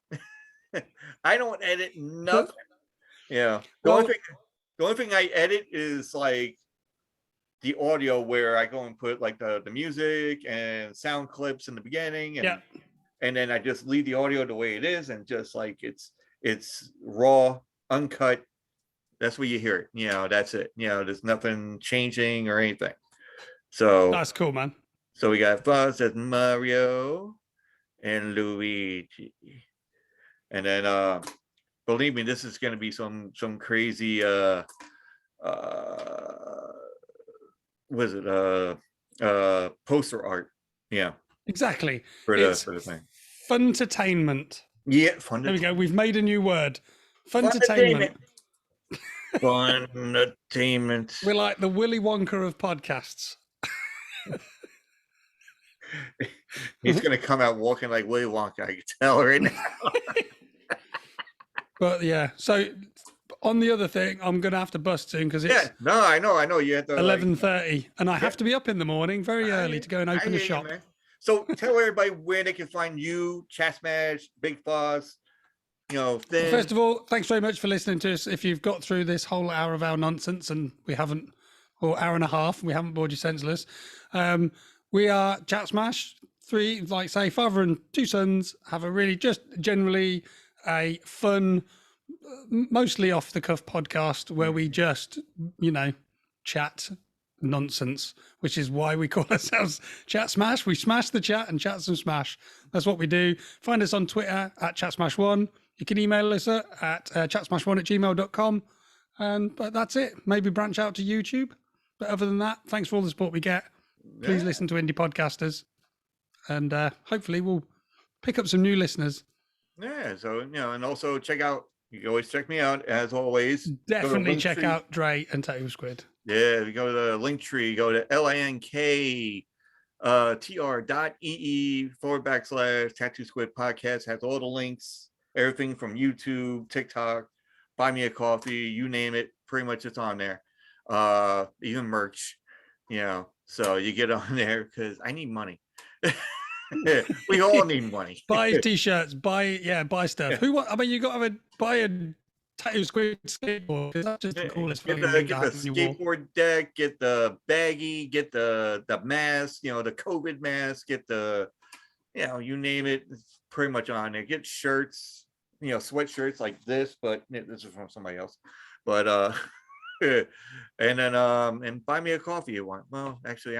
I don't edit nothing. Yeah. The only thing I edit is like the audio, where I go and put like the music and sound clips in the beginning, and then I just leave the audio the way it is, and just like it's raw, uncut. That's where you hear it. You know, that's it. You know, there's nothing changing or anything. So That's cool, man. So we got Buzz as Mario and Luigi. And then believe me, this is gonna be some crazy what is it? Poster art. Yeah. Exactly. For the thing. Funtertainment. Yeah, There we go. We've made a new word. Funtertainment. Funtertainment. We're like the Willy Wonka of podcasts. He's gonna come out walking like Willy Wonka, I can tell right now. But yeah, so on the other thing, I'm gonna have to bust soon because it's I know. You have to 11:30, and I have to be up in the morning very early to go and open a shop. So tell everybody where they can find you, Chatsmash, Big Boss. You know, Thin. First of all, thanks very much for listening to us. If you've got through this whole hour of our nonsense, and we haven't, or hour and a half, we haven't bored you senseless. We are Chatsmash, three, like say, father and two sons, have a really just generally a fun, mostly off the cuff podcast where we just, chat nonsense, which is why we call ourselves Chat Smash. We smash the chat and chat some smash. That's what we do. Find us on Twitter at chatsmash1. You can email us at chatsmash1@gmail.com. But that's it. Maybe branch out to YouTube. But other than that, thanks for all the support we get. Please listen to indie podcasters, and hopefully we'll pick up some new listeners. Yeah, so and also check out. You can always check me out as always. Definitely check out Dre and Tattoo Squid. Yeah, you go to the Linktree, go to linktr.ee/Tattoo Squid Podcast. Has all the links, everything from YouTube, TikTok, Buy Me a Coffee, you name it, pretty much it's on there. Even merch, so you get on there because I need money. We all need money. Buy t-shirts, buy stuff. Yeah. You got to buy a Tattoo Squid skateboard because that's just the coolest get thing. the skateboard deck, get the baggie, get the mask, the COVID mask, get the, you name it, it's pretty much on there. Get shirts, sweatshirts like this, but this is from somebody else. But and then and buy me a coffee you want. Well, actually,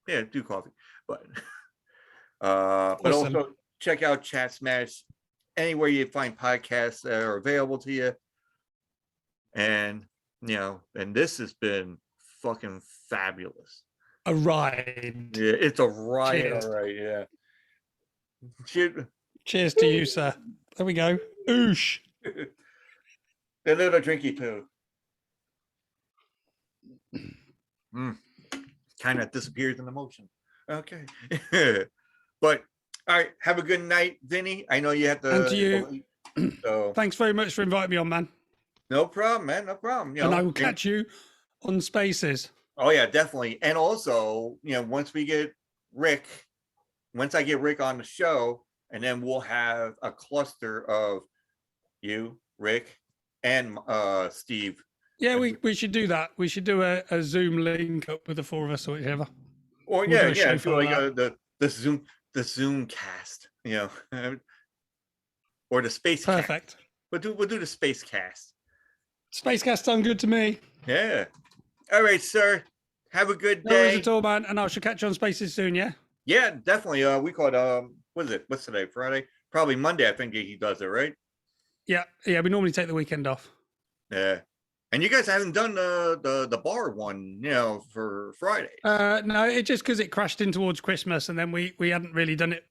do coffee, but awesome. Also check out Chat Smash anywhere you find podcasts that are available to you. And and this has been fucking fabulous. A ride. Yeah, it's a ride. Cheers. All right, yeah. Cheers to you, sir. There we go. Oosh. A little drinky poo. Kind of disappears in the motion. Okay. But all right, have a good night, Vinny. I know you have to. And to you. So thanks very much for inviting me on, man. No problem, man. No problem. And I will catch you on Spaces. Oh yeah, definitely. And also, once I get Rick on the show, and then we'll have a cluster of you, Rick, and Steve. Yeah, we should do that. We should do a Zoom link up with the four of us or whatever. Or so like the Zoom cast. or the space cast. Perfect. We'll do the space cast. Spacecast sound good to me. Yeah. All right, sir. Have a good No worries day. at all, man. And I shall catch you on Spaces soon, yeah? Yeah, definitely. We called what is it? What's today? Friday? Probably Monday, I think he does it, right? Yeah. Yeah, we normally take the weekend off. Yeah. And you guys haven't done the bar one, for Fridays. No, it just because it crashed in towards Christmas and then we hadn't really done it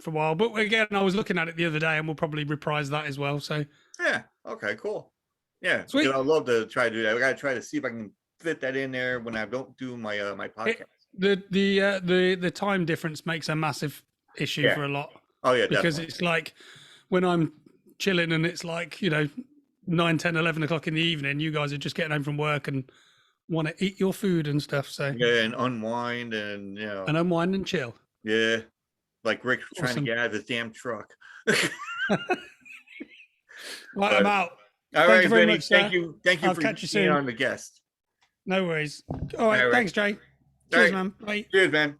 for a while. But again, I was looking at it the other day and we'll probably reprise that as well. So Yeah. Okay, cool. Yeah. Sweet. I'd love to try to do that. We gotta try to see if I can fit that in there when I don't do my my podcast. the time difference makes a massive issue Yeah. for a lot. Oh yeah, Because definitely. it's like when I'm chilling and it's like, 9, 10, 11 o'clock in the evening, you guys are just getting home from work and want to eat your food and stuff. So Yeah, and unwind and and unwind and chill. yeah. Like Rick trying Awesome. to get out of his damn truck. Right, But- I'm out. All Thank right, you very Vinny. much, sir. Thank you I'll for catch you being soon. on the guest. No worries. All right, All right. thanks, Jay. All Cheers, right. man. Bye. Cheers, man.